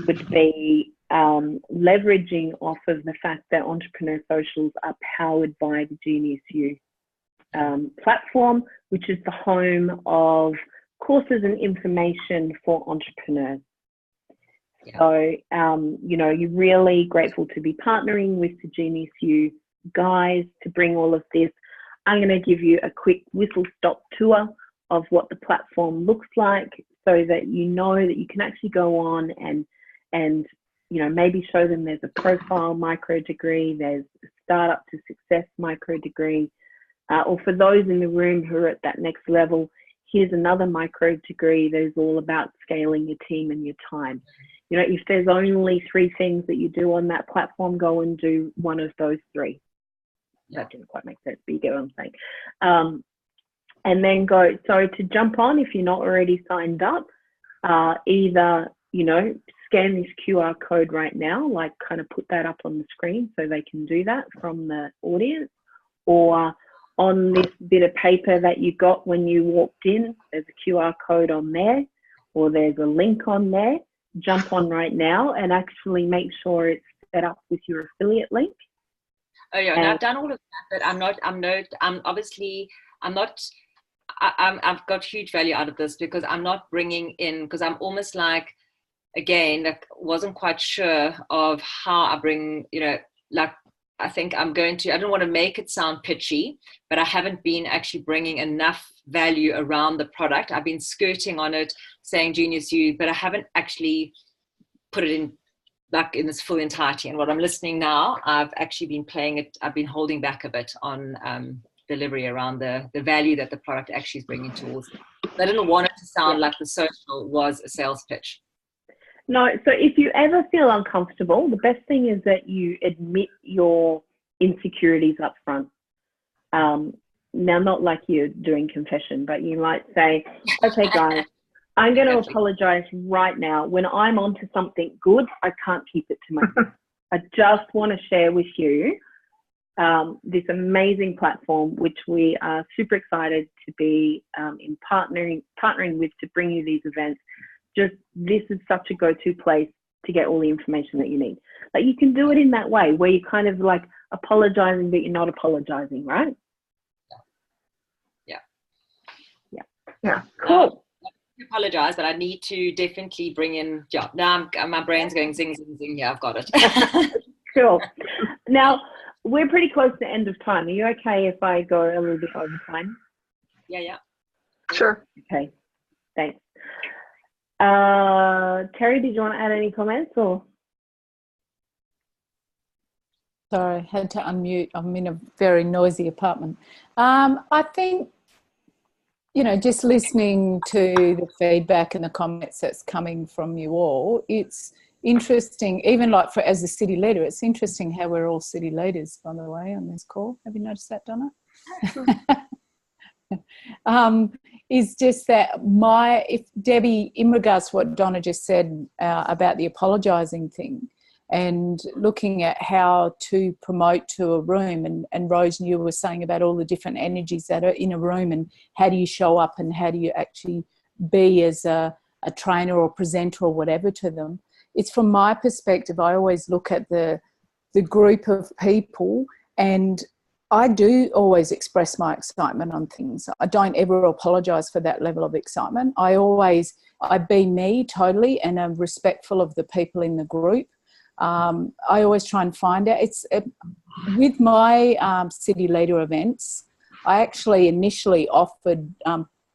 would be leveraging off of the fact that Entrepreneur Socials are powered by the Genius U platform, which is the home of courses and information for entrepreneurs. Yeah. So, you're really grateful to be partnering with the Genius U guys to bring all of this. I'm going to give you a quick whistle-stop tour of what the platform looks like so that you know that you can actually go on and maybe show them there's a profile micro degree, there's a startup to success micro degree, or for those in the room who are at that next level, here's another micro degree that is all about scaling your team and your time. If there's only 3 things that you do on that platform, go and do one of those 3. That didn't quite make sense, but you get what I'm saying. And then go, so to jump on, if you're not already signed up, either, scan this QR code right now, like kind of put that up on the screen so they can do that from the audience, or on this bit of paper that you got when you walked in, there's a QR code on there, or there's a link on there. Jump on right now and actually make sure it's set up with your affiliate link. Oh yeah, and I've done all of that, but I've got huge value out of this because I'm not bringing in, because I'm almost like, again, like wasn't quite sure of how I bring, I think I don't want to make it sound pitchy, but I haven't been actually bringing enough value around the product. I've been skirting on it, saying Genius U, but I haven't actually put it in like in its full entirety. And what I'm listening now, I've actually been playing it, I've been holding back a bit on delivery around the value that the product actually is bringing towards it. I didn't want it to sound like the social was a sales pitch. No, so if you ever feel uncomfortable, the best thing is that you admit your insecurities up front. Now, not like you're doing confession, but you might say, okay, guys, I'm going to apologize right now. When I'm onto something good, I can't keep it to myself. I just want to share with you this amazing platform, which we are super excited to be in partnering with to bring you these events. Just this is such a go-to place to get all the information that you need. Like you can do it in that way where you're kind of like apologizing, but you're not apologizing, right? Yeah. Cool. I apologize, but I need to definitely bring in. Yeah, now my brain's going zing, zing, zing. Yeah, I've got it. Cool. Now we're pretty close to the end of time. Are you okay if I go a little bit over time? Yeah. Sure. Okay. Thanks. Terry, did you want to add any comments or? Sorry, I had to unmute. I'm in a very noisy apartment. I think, just listening to the feedback and the comments that's coming from you all, it's interesting, even like as a city leader, it's interesting how we're all city leaders, by the way, on this call. Have you noticed that, Donna? Is just that if Debbie, in regards to what Donna just said about the apologising thing and looking at how to promote to a room, and Rose, you were saying about all the different energies that are in a room and how do you show up and how do you actually be as a trainer or presenter or whatever to them. It's from my perspective, I always look at the group of people, and I do always express my excitement on things. I don't ever apologise for that level of excitement. I be me totally, and I'm respectful of the people in the group. I always try and find out. With my city leader events, I actually initially offered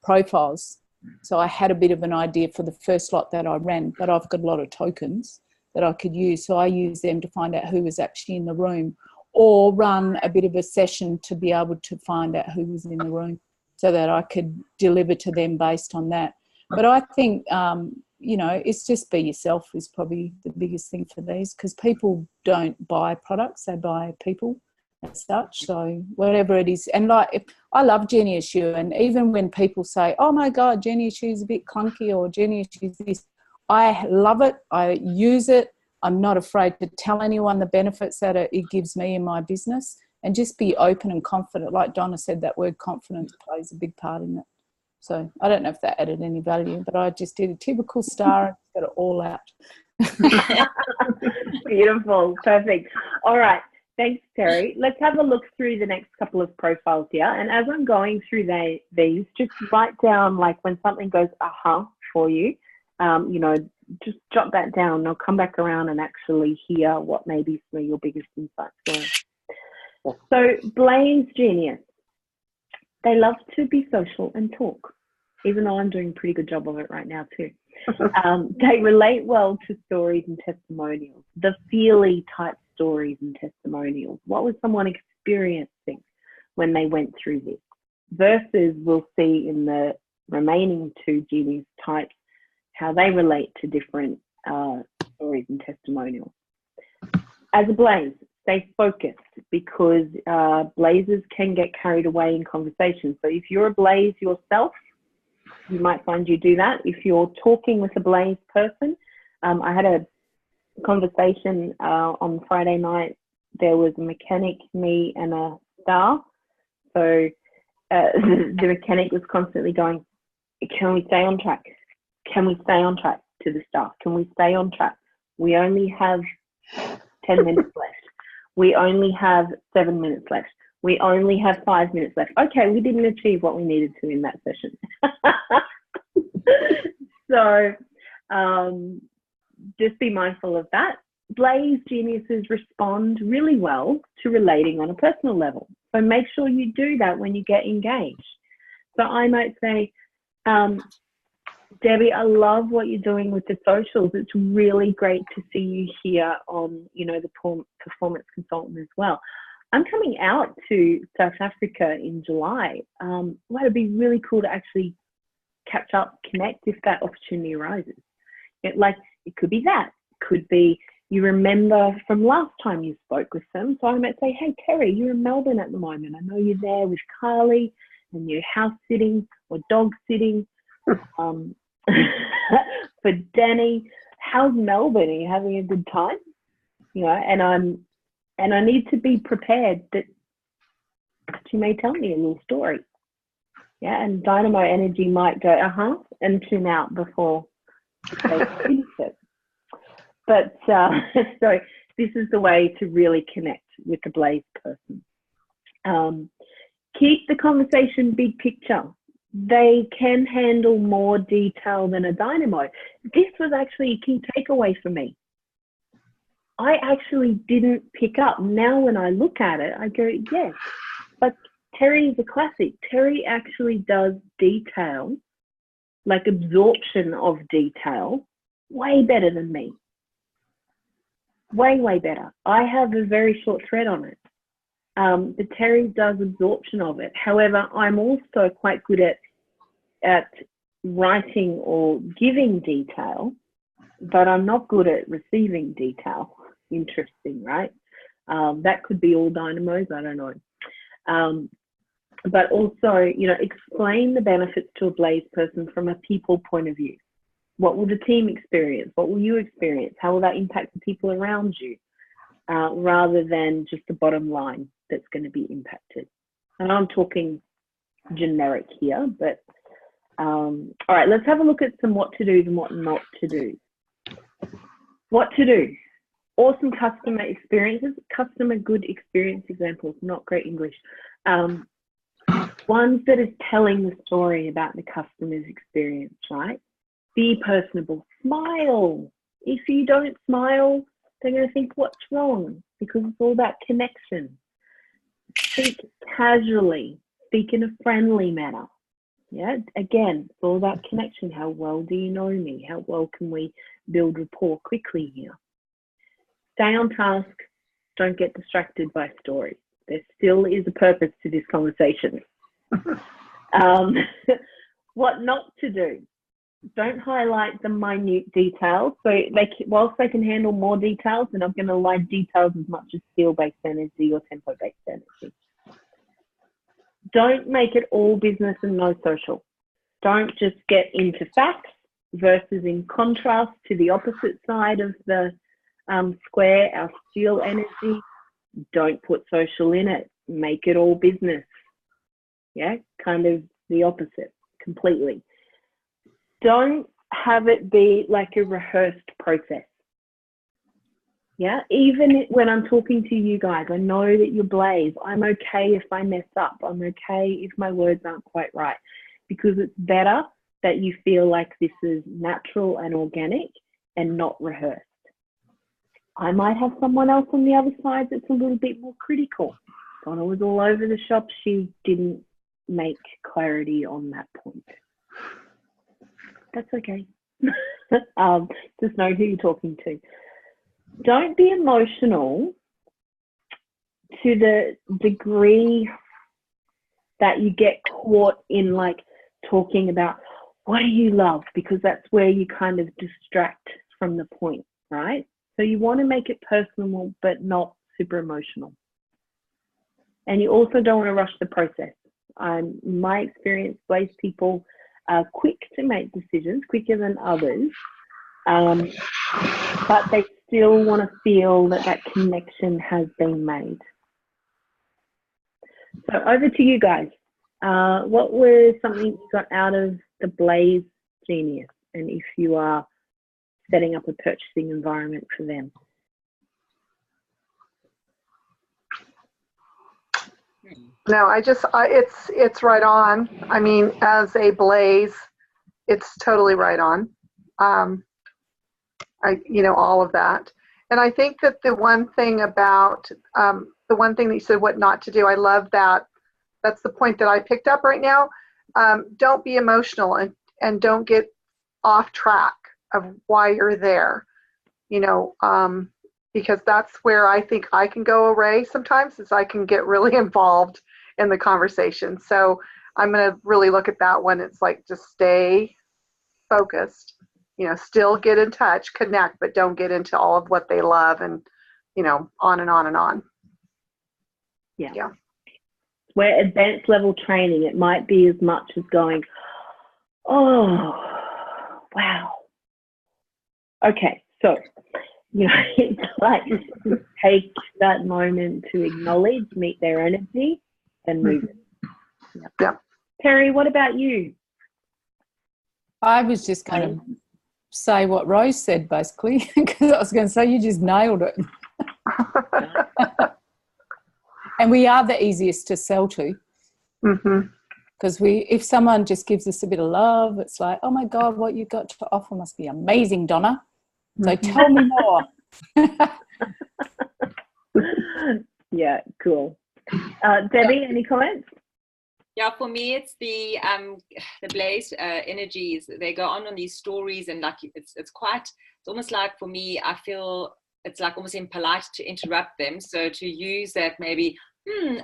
profiles. So I had a bit of an idea for the first lot that I ran, but I've got a lot of tokens that I could use. So I use them to find out who was actually in the room, or run a bit of a session to be able to find out who was in the room so that I could deliver to them based on that. But I think, it's just be yourself is probably the biggest thing for these, because people don't buy products, they buy people as such. So whatever it is. And I love Genius U, and even when people say, oh my God, Genius U is a bit clunky, or Genius U is this, I love it. I use it. I'm not afraid to tell anyone the benefits that it gives me in my business, and just be open and confident. Like Donna said, that word confidence plays a big part in it. So I don't know if that added any value, but I just did a typical star and got it all out. Beautiful. Perfect. All right. Thanks, Terry. Let's have a look through the next couple of profiles here. And as I'm going through these, just write down like when something goes aha for you, just jot that down. I'll come back around and actually hear what maybe some of your biggest insights were. So Blaze Genius. They love to be social and talk, even though I'm doing a pretty good job of it right now too. They relate well to stories and testimonials, the feely type stories and testimonials. What was someone experiencing when they went through this? Versus we'll see in the remaining two Genius types how they relate to different stories and testimonials. As a Blaze, stay focused, because blazers can get carried away in conversation. So if you're a Blaze yourself, you might find you do that. If you're talking with a Blaze person, I had a conversation on Friday night. There was a mechanic, me, and a star. So the mechanic was constantly going, can we stay on track? Can we stay on track? To the staff, can we stay on track? We only have 10 minutes left. We only have 7 minutes left. We only have 5 minutes left. Okay, we didn't achieve what we needed to in that session. So just be mindful of that. Blaze Geniuses respond really well to relating on a personal level. So make sure you do that when you get engaged. So I might say, Debbie, I love what you're doing with the socials. It's really great to see you here on, the performance consultant as well. I'm coming out to South Africa in July. Well, it'd be really cool to actually catch up, connect if that opportunity arises. It could be that. Could be you remember from last time you spoke with them. So I might say, hey, Terry, you're in Melbourne at the moment. I know you're there with Carly and you're house sitting or dog sitting. For Danny, how's Melbourne? Are you having a good time? And I need to be prepared that she may tell me a little story. Yeah, and Dynamo Energy might go, and tune out before they finish it. But so this is the way to really connect with the Blaze person. Keep the conversation big picture. They can handle more detail than a Dynamo. This was actually a key takeaway for me. I actually didn't pick up. Now when I look at it, I go, yes, but Terry is a classic. Terry actually does detail, like absorption of detail, way better than me. Way, way better. I have a very short thread on it. But Terry does absorption of it. However, I'm also quite good at writing or giving detail, but I'm not good at receiving detail. Interesting, right? That could be all dynamos, I don't know. But also, explain the benefits to a Blaze person from a people point of view. What will the team experience? What will you experience? How will that impact the people around you? Rather than just the bottom line that's going to be impacted. And I'm talking generic here, but all right, let's have a look at some what to do and what not to do. What to do? Awesome customer experiences, customer good experience examples, not great English. Ones that is telling the story about the customer's experience, right? Be personable, smile. If you don't smile, They're going to think, what's wrong? Because it's all about connection. Speak casually, speak in a friendly manner. Yeah, again, it's all about connection. How well do you know me? How well can we build rapport quickly here? Stay on task. Don't get distracted by stories. There still is a purpose to this conversation. What not to do. Don't highlight the minute details. So whilst they can handle more details, they're not going to like details as much as skill-based energy or tempo-based energy. Don't make it all business and no social. Don't just get into facts versus in contrast to the opposite side of the square, our steel energy. Don't put social in it. Make it all business. Yeah, kind of the opposite completely. Don't have it be like a rehearsed process. Yeah, even when I'm talking to you guys, I know that you're Blaze. I'm okay if I mess up. I'm okay if my words aren't quite right, because it's better that you feel like this is natural and organic and not rehearsed. I might have someone else on the other side that's a little bit more critical. Donna was all over the shop. She didn't make clarity on that point. That's okay. Just know who you're talking to. Don't be emotional to the degree that you get caught in like talking about what do you love, because that's where you kind of distract from the point, right? So you want to make it personal but not super emotional. And you also don't want to rush the process. In my experience, Blaze people are quick to make decisions, quicker than others, but they still want to feel that that connection has been made. So over to you guys. What was something you got out of the Blaze Genius, and if you are setting up a purchasing environment for them? No, it's right on. I mean, as a Blaze, it's totally right on. All of that. And I think that the one thing about, the one thing that you said, what not to do, I love that. That's the point that I picked up right now. Don't be emotional and don't get off track of why you're there, because that's where I think I can go away sometimes, is I can get really involved in the conversation. So I'm going to really look at that one. It's like, just stay focused, still get in touch, connect, but don't get into all of what they love and, on and on and on. Yeah. Where advanced level training, it might be as much as going, oh, wow. Okay, so, it's like just take that moment to acknowledge, meet their energy, and move it. Yeah. Terry, what about you? I was just going to say what Rose said, basically, because I was going to say you just nailed it. And we are the easiest to sell to. Because if someone just gives us a bit of love, it's like, oh my God, what you got to offer must be amazing, Donna. So tell me more. Yeah, cool. Debbie, any comments? Yeah, for me, it's the Blaze energies. They go on these stories, and like it's almost like, for me, I feel it's like almost impolite to interrupt them. So to use that maybe,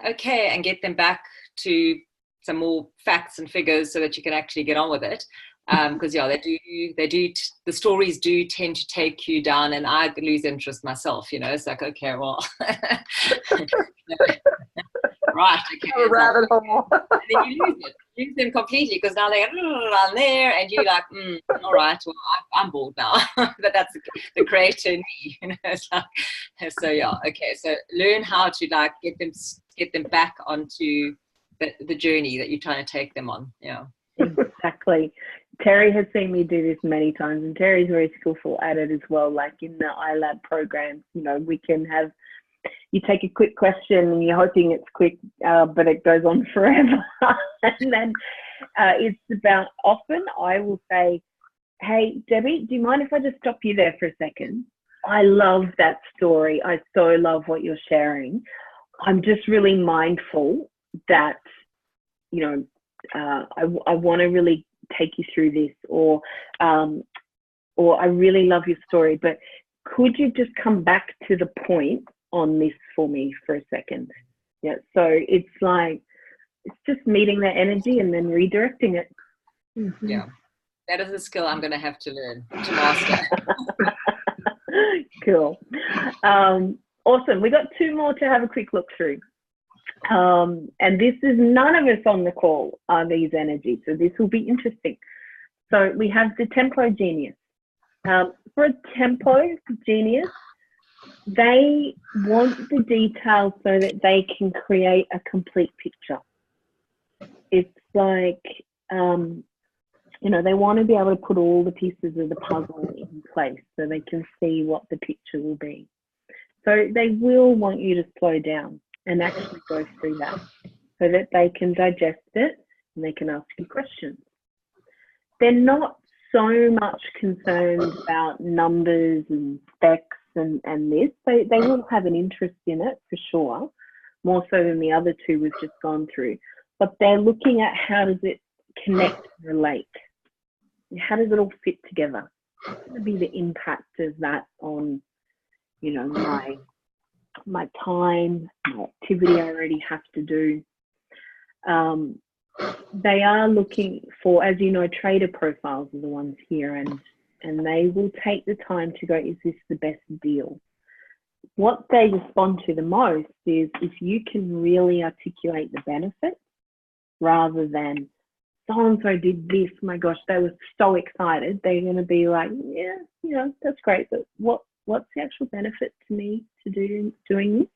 okay, and get them back to some more facts and figures so that you can actually get on with it. Because they do. The stories do tend to take you down, and I lose interest myself. It's like, okay, well, right, okay, a rabbit hole. And then you lose them completely, because now they're on there, and you're like, all right, well, I'm bored now. But that's the creator in me, It's like, so yeah, okay. So learn how to like get them back onto the journey that you're trying to take them on. Yeah, exactly. Terry has seen me do this many times, and Terry's very skillful at it as well. Like in the iLab programs, we can have, you take a quick question and you're hoping it's quick, but it goes on forever. And then it's about, often I will say, hey, Debbie, do you mind if I just stop you there for a second? I love that story. I so love what you're sharing. I'm just really mindful that, you know, I want to really take you through this, or I really love your story, but could you just come back to the point on this for me for a second? Yeah, so it's like, it's just meeting that energy and then redirecting it. Mhm. Yeah, that is a skill I'm going to have to learn to master. Cool. Awesome. We got two more to have a quick look through. And this is, none of us on the call are these energies, so this will be interesting. So we have the tempo genius. For a tempo genius, they want the details so that they can create a complete picture. It's like, you know, they want to be able to put all the pieces of the puzzle in place so they can see what the picture will be. So they will want you to slow down and actually go through that so that they can digest it and they can ask you questions. They're not so much concerned about numbers and specs and this. They will have an interest in it for sure, more so than the other two we've just gone through. But they're looking at how does it connect and relate? How does it all fit together? What's going to be the impact of that on, you know, my time, my activity I already have to do? They are looking for, as you know, trader profiles are the ones here, and they will take the time to go, is this the best deal? What they respond to the most is if you can really articulate the benefits rather than so-and-so did this, my gosh, they were so excited. They're going to be like, yeah, you know, that's great, but what's the actual benefit to me to doing this?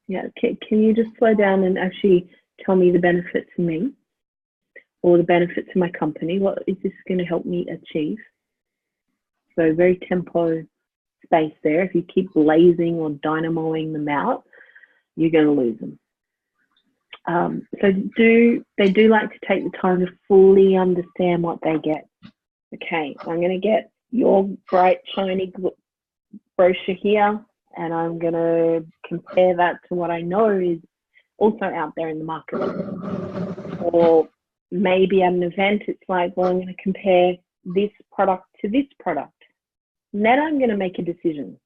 Yeah, can you just slow down and actually tell me the benefit to me or the benefit to my company? What is this going to help me achieve? So very tempo space there. If you keep blazing or dynamoing them out, you're going to lose them. So they do like to take the time to fully understand what they get. Okay, I'm going to get your bright, shiny brochure here, and I'm going to compare that to what I know is also out there in the market. Or maybe at an event, it's like, well, I'm going to compare this product to this product. And then I'm going to make a decision.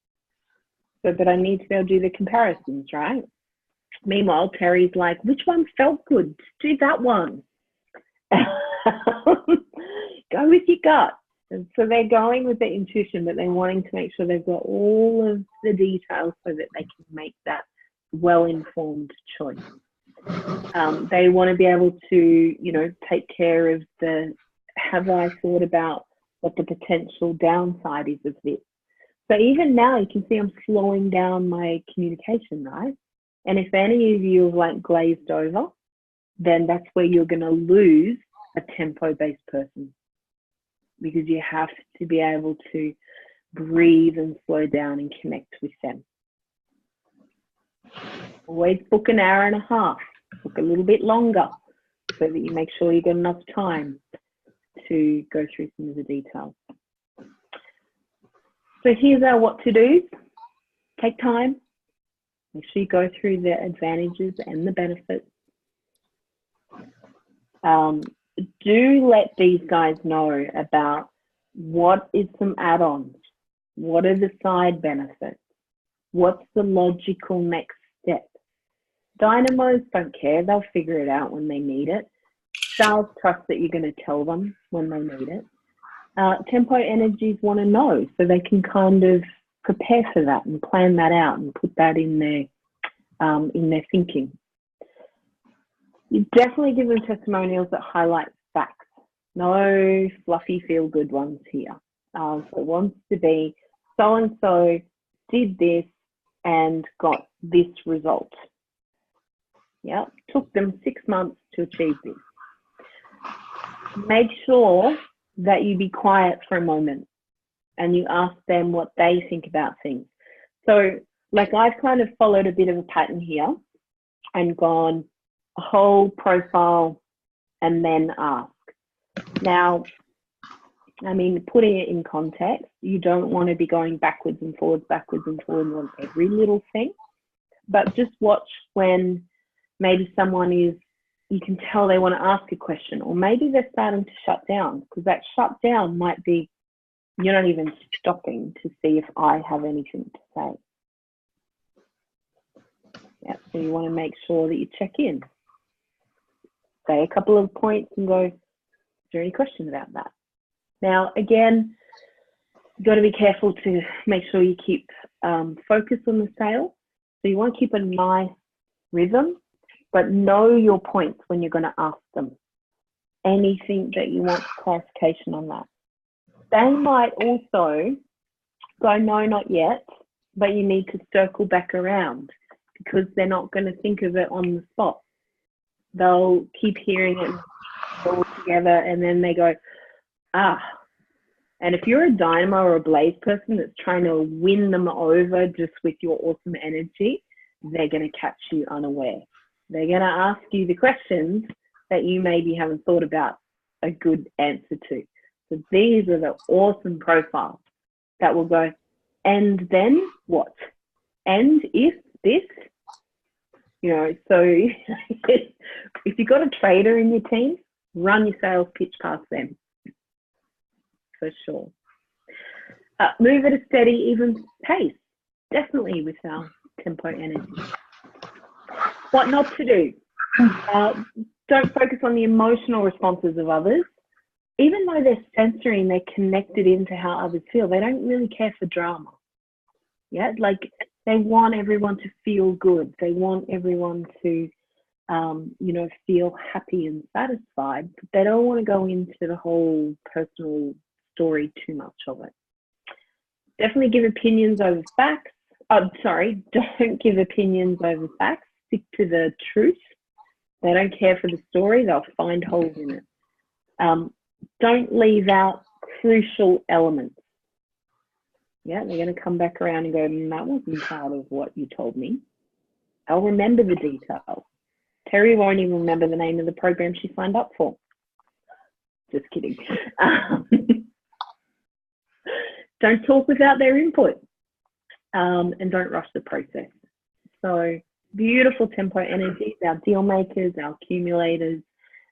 So, but I need to be able to do the comparisons, right? Meanwhile, Terry's like, which one felt good? Do that one. Go with your gut. And so they're going with their intuition, but they're wanting to make sure they've got all of the details so that they can make that well-informed choice. They want to be able to, you know, take care of the, have I thought about what the potential downside is of this? So even now you can see I'm slowing down my communication, right? And if any of you have like glazed over, then that's where you're going to lose a tempo-based person, because you have to be able to breathe and slow down and connect with them. Always book an hour and a half, book a little bit longer so that you make sure you get enough time to go through some of the details. So here's our what to do. Take time. Make sure you go through the advantages and the benefits. Do let these guys know about what is some add-ons, what are the side benefits, what's the logical next step. Dynamos don't care, they'll figure it out when they need it. Sales trust that you're going to tell them when they need it. Tempo energies want to know so they can kind of prepare for that and plan that out and put that in their thinking. You definitely give them testimonials that highlight facts. No fluffy feel-good ones here. So it wants to be so-and-so did this and got this result. Yeah, took them 6 months to achieve this. Make sure that you be quiet for a moment and you ask them what they think about things. So like I've kind of followed a bit of a pattern here and gone a whole profile and then ask. Now, I mean, putting it in context, you don't want to be going backwards and forwards on every little thing, but just watch when maybe someone is, you can tell they want to ask a question, or maybe they're starting to shut down, because that shut down might be, you're not even stopping to see if I have anything to say. Yeah, so you want to make sure that you check in. Say a couple of points and go, is there any questions about that? Now, again, you've got to be careful to make sure you keep focus on the sale. So you want to keep a nice rhythm, but know your points when you're going to ask them. Anything that you want clarification on that. They might also go, no, not yet, but you need to circle back around, because they're not going to think of it on the spot. They'll keep hearing it all together, and then they go, ah. And if you're a dynamo or a blaze person that's trying to win them over just with your awesome energy, they're going to catch you unaware. They're going to ask you the questions that you maybe haven't thought about a good answer to. So these are the awesome profiles that will go, and then what? And if this, you know, so if you've got a trader in your team, run your sales pitch past them, for sure. Move at a steady, even pace, definitely with our tempo energy. What not to do? Don't focus on the emotional responses of others. Even though they're censoring, they're connected into how others feel. They don't really care for drama. Yeah, like they want everyone to feel good. They want everyone to, you know, feel happy and satisfied. But they don't want to go into the whole personal story too much of it. Definitely give opinions over facts. Don't give opinions over facts. Stick to the truth. They don't care for the story. They'll find holes in it. Don't leave out crucial elements. Yeah, they're going to come back around and go, that wasn't part of what you told me. I'll remember the details. Terry won't even remember the name of the program she signed up for. Just kidding. Don't talk without their input, and don't rush the process. So beautiful tempo energies, our deal makers, our accumulators,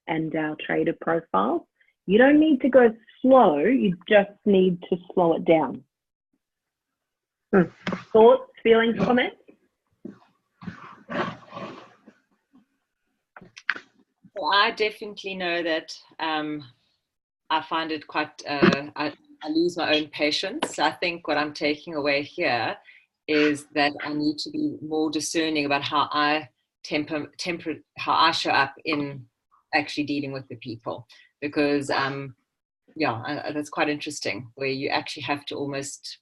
and our trader profiles. You don't need to go slow, you just need to slow it down. Thoughts, feelings, comments? Well, I definitely know that I find it quite, I lose my own patience. So I think what I'm taking away here is that I need to be more discerning about how I how I show up in actually dealing with the people, because that's quite interesting, where you actually have to almost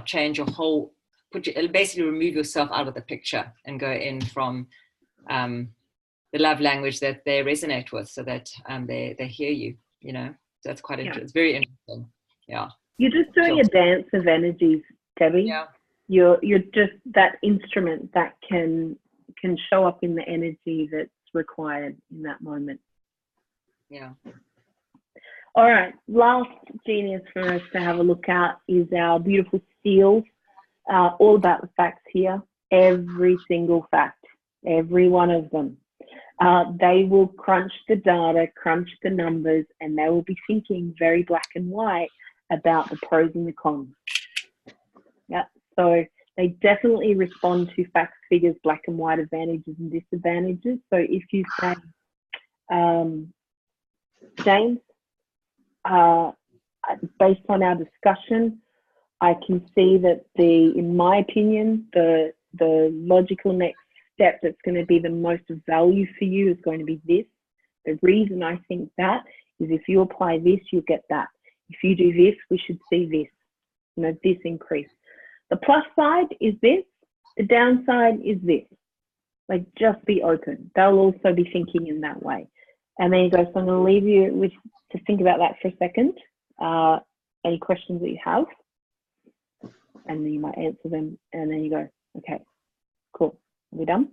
change your whole, basically remove yourself out of the picture and go in from the love language that they resonate with, so that they hear you, you know. So that's quite interesting. It's very interesting. Yeah. You're just doing a dance of energies, Debbie. Yeah. You're just that instrument that can show up in the energy that's required in that moment. Yeah. All right, last genius for us to have a look at is our beautiful seals. All about the facts here. Every single fact, every one of them. They will crunch the data, crunch the numbers, and they will be thinking very black and white about the pros and the cons. Yeah, so they definitely respond to facts, figures, black and white advantages and disadvantages. So if you say, James, based on our discussion, I can see that in my opinion, the logical next step that's going to be the most value for you is going to be this. The reason I think that is if you apply this, you'll get that. If you do this, we should see this, you know, this increase. The plus side is this, the downside is this. Like, just be open. They'll also be thinking in that way. And then you go, so I'm going to leave you to think about that for a second. Any questions that you have, and then you might answer them, and then you go, okay, cool. Are we done?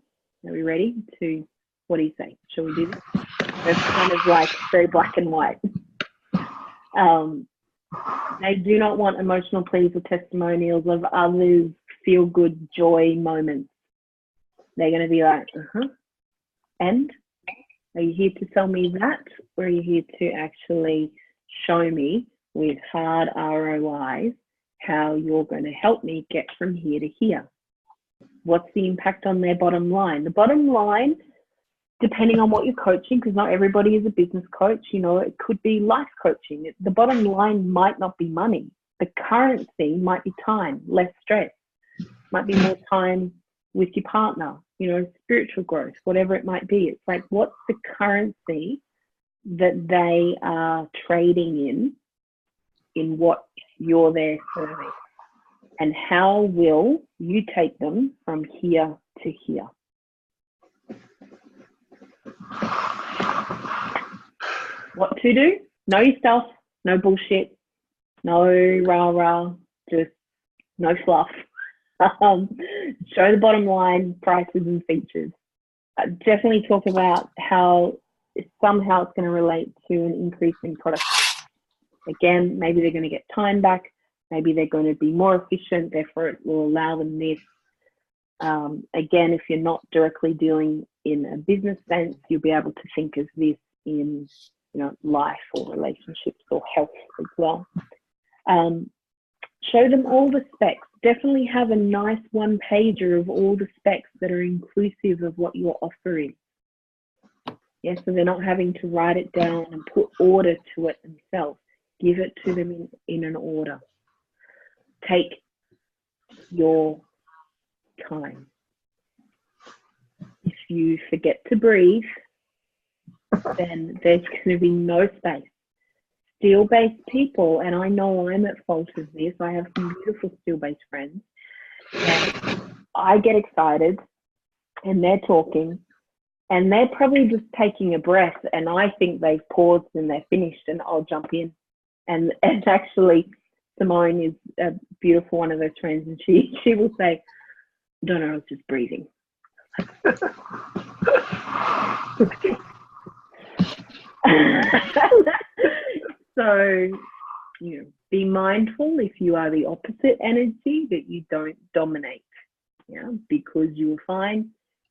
Are we ready to, what do you say? Shall we do this? It's kind of like very black and white. They do not want emotional pleas or testimonials of others' feel-good joy moments. They're going to be like, and are you here to tell me that, or are you here to actually show me with hard ROIs how you're going to help me get from here to here? What's the impact on their bottom line? The bottom line, depending on what you're coaching, because not everybody is a business coach, you know, it could be life coaching. The bottom line might not be money. The currency might be time, less stress, might be more time with your partner, you know, spiritual growth, whatever it might be. It's like, what's the currency that they are trading in what you're there serving? And how will you take them from here to here? What to do? Know your stuff, no bullshit, no rah-rah, just no fluff. Show the bottom line, prices and features. Definitely talk about how somehow it's going to relate to an increase in productivity. Again, maybe they're going to get time back. Maybe they're going to be more efficient. Therefore, it will allow them this. Again, if you're not directly dealing in a business sense, you'll be able to think of this in, you know, life or relationships or health as well. Show them all the specs. Definitely have a nice one-pager of all the specs that are inclusive of what your offer is. Yeah, so they're not having to write it down and put order to it themselves. Give it to them in an order. Take your time. If you forget to breathe, then there's going to be no space. Steel-based people, and I know I'm at fault of this, I have some beautiful steel-based friends, and I get excited, and they're talking, and they're probably just taking a breath, and I think they've paused and they're finished, and I'll jump in. And actually, Simone is a beautiful one of those friends, and she will say, Donna, I was just breathing. So, you know, be mindful if you are the opposite energy that you don't dominate, yeah, because you will find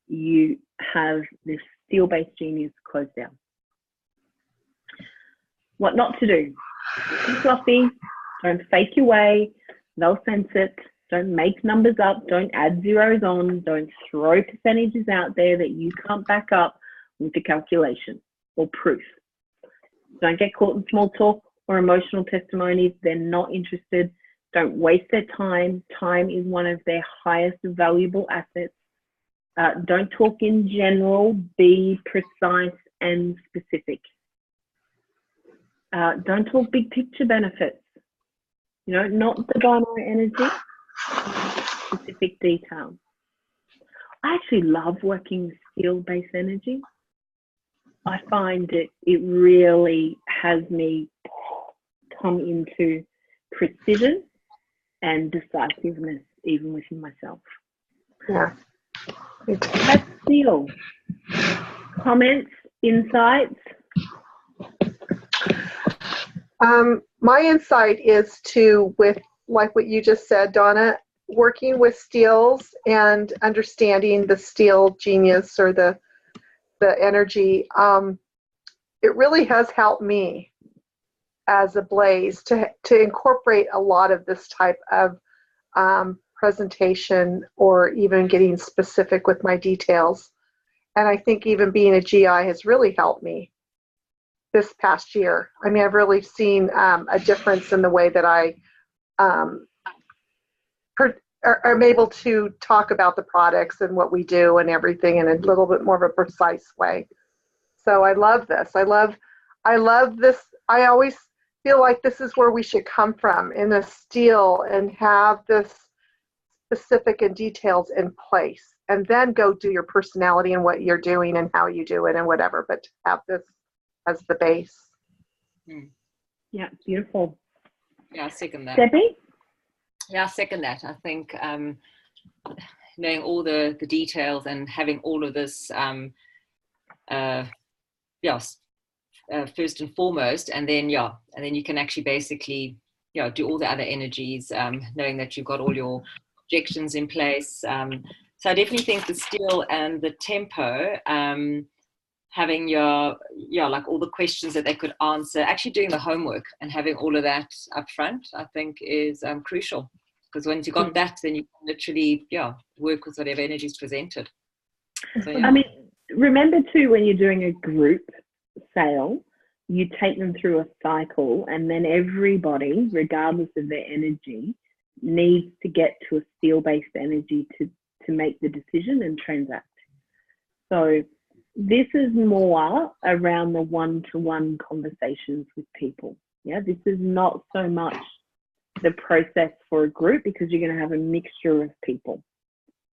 you have this steel-based genius closed down. What not to do? Be fluffy, don't fake your way, they'll sense it, don't make numbers up, don't add zeros on, don't throw percentages out there that you can't back up with a calculation or proof. Don't get caught in small talk or emotional testimonies. They're not interested. Don't waste their time. Time is one of their highest valuable assets. Don't talk in general. Be precise and specific. Don't talk big picture benefits. You know, not the dynamo energy, specific detail. I actually love working with steel-based energy. I find it really has me come into precision and decisiveness even within myself. Yeah. That's steel. Comments, insights? My insight is to, with like what you just said, Donna, working with steels and understanding the steel genius or the energy, it really has helped me as a blaze to incorporate a lot of this type of presentation or even getting specific with my details. And I think even being a GI has really helped me this past year. I mean, I've really seen a difference in the way that I am able to talk about the products and what we do and everything in a little bit more of a precise way. So I love this. I love this. I always feel like this is where we should come from in the steel and have this specific and details in place, and then go do your personality and what you're doing and how you do it and whatever, but have this as the base. Yeah, beautiful. Yeah, I second that. Debbie? Yeah, I second that. I think knowing all the details and having all of this first and foremost, and then you can actually basically do all the other energies, knowing that you've got all your objections in place. So I definitely think the steel and the tempo, having your like all the questions that they could answer, actually doing the homework and having all of that up front, I think is crucial, because once you got that, then you can literally work with whatever energy is presented. So, I mean, remember too, when you're doing a group sale, you take them through a cycle, and then everybody, regardless of their energy, needs to get to a steel-based energy to make the decision and transact. So this is more around the one-to-one conversations with people. Yeah, this is not so much the process for a group, because you're going to have a mixture of people.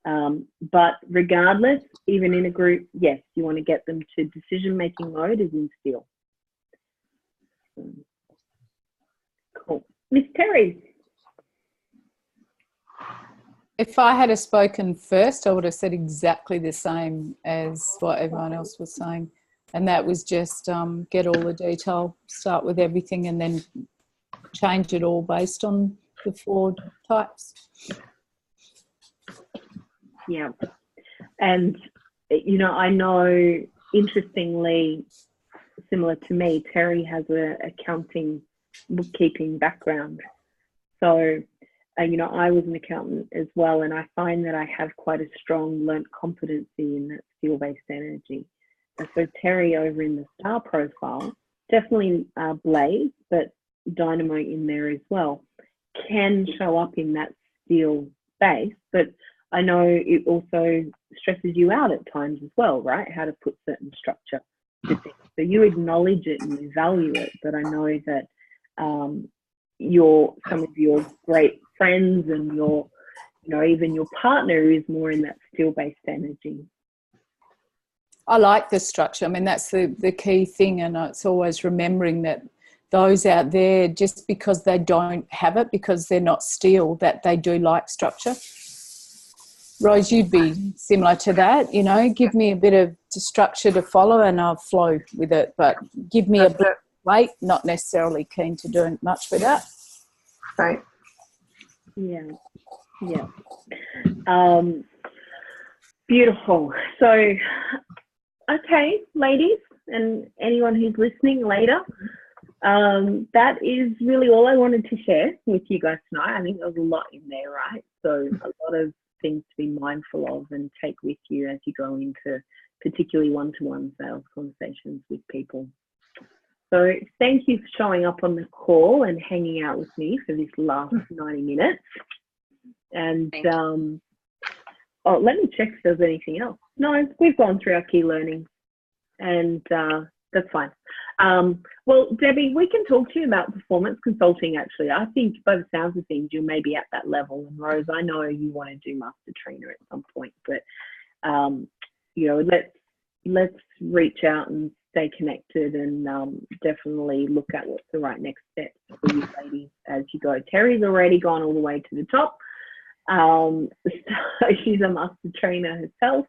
But regardless, even in a group, yes, you want to get them to decision-making mode is in steel. Cool. Miss Terry. If I had spoken first, I would have said exactly the same as what everyone else was saying. And that was just get all the detail, start with everything, and then change it all based on the 4 types. Yeah. And, I know, interestingly, similar to me, Terry has a accounting, bookkeeping background. So, I was an accountant as well, and I find that I have quite a strong learnt competency in that steel-based energy. And so Terry, over in the star profile, definitely blaze, but dynamo in there as well, can show up in that steel base. But I know it also stresses you out at times as well, right? How to put certain structure to things. So you acknowledge it and you value it, but I know that some of your great friends and your, even your partner is more in that steel-based energy. I like the structure. I mean, that's the key thing, and it's always remembering that those out there, just because they don't have it, because they're not steel, that they do like structure. Rose, you'd be similar to that, give me a bit of structure to follow and I'll flow with it, but give me a bit weight, not necessarily keen to do much with that. Right. Yeah. Beautiful. So, okay, ladies, and anyone who's listening later, that is really all I wanted to share with you guys tonight. I think there was a lot in there, right? So a lot of things to be mindful of and take with you as you go into particularly one-to-one sales conversations with people. So thank you for showing up on the call and hanging out with me for this last 90 minutes. And let me check if there's anything else. No, we've gone through our key learnings, and that's fine. Well, Debbie, we can talk to you about performance consulting, actually. I think by the sounds of things, you're maybe at that level. And Rose, I know you want to do master trainer at some point, but, let's reach out and stay connected, and definitely look at what's the right next step for you ladies as you go. Terry's already gone all the way to the top. So she's a master trainer herself.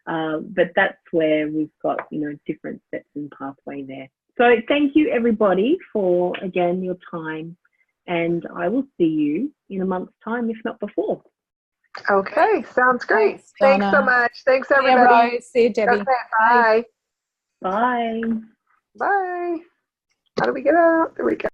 But that's where we've got, different steps and pathway there. So thank you everybody for, again, your time, and I will see you in a month's time, if not before. Okay, sounds great. Thanks so much. Thanks everybody. Yeah, Rose. See you, Debbie. Okay, bye. Bye. Bye. How do we get out? There we go.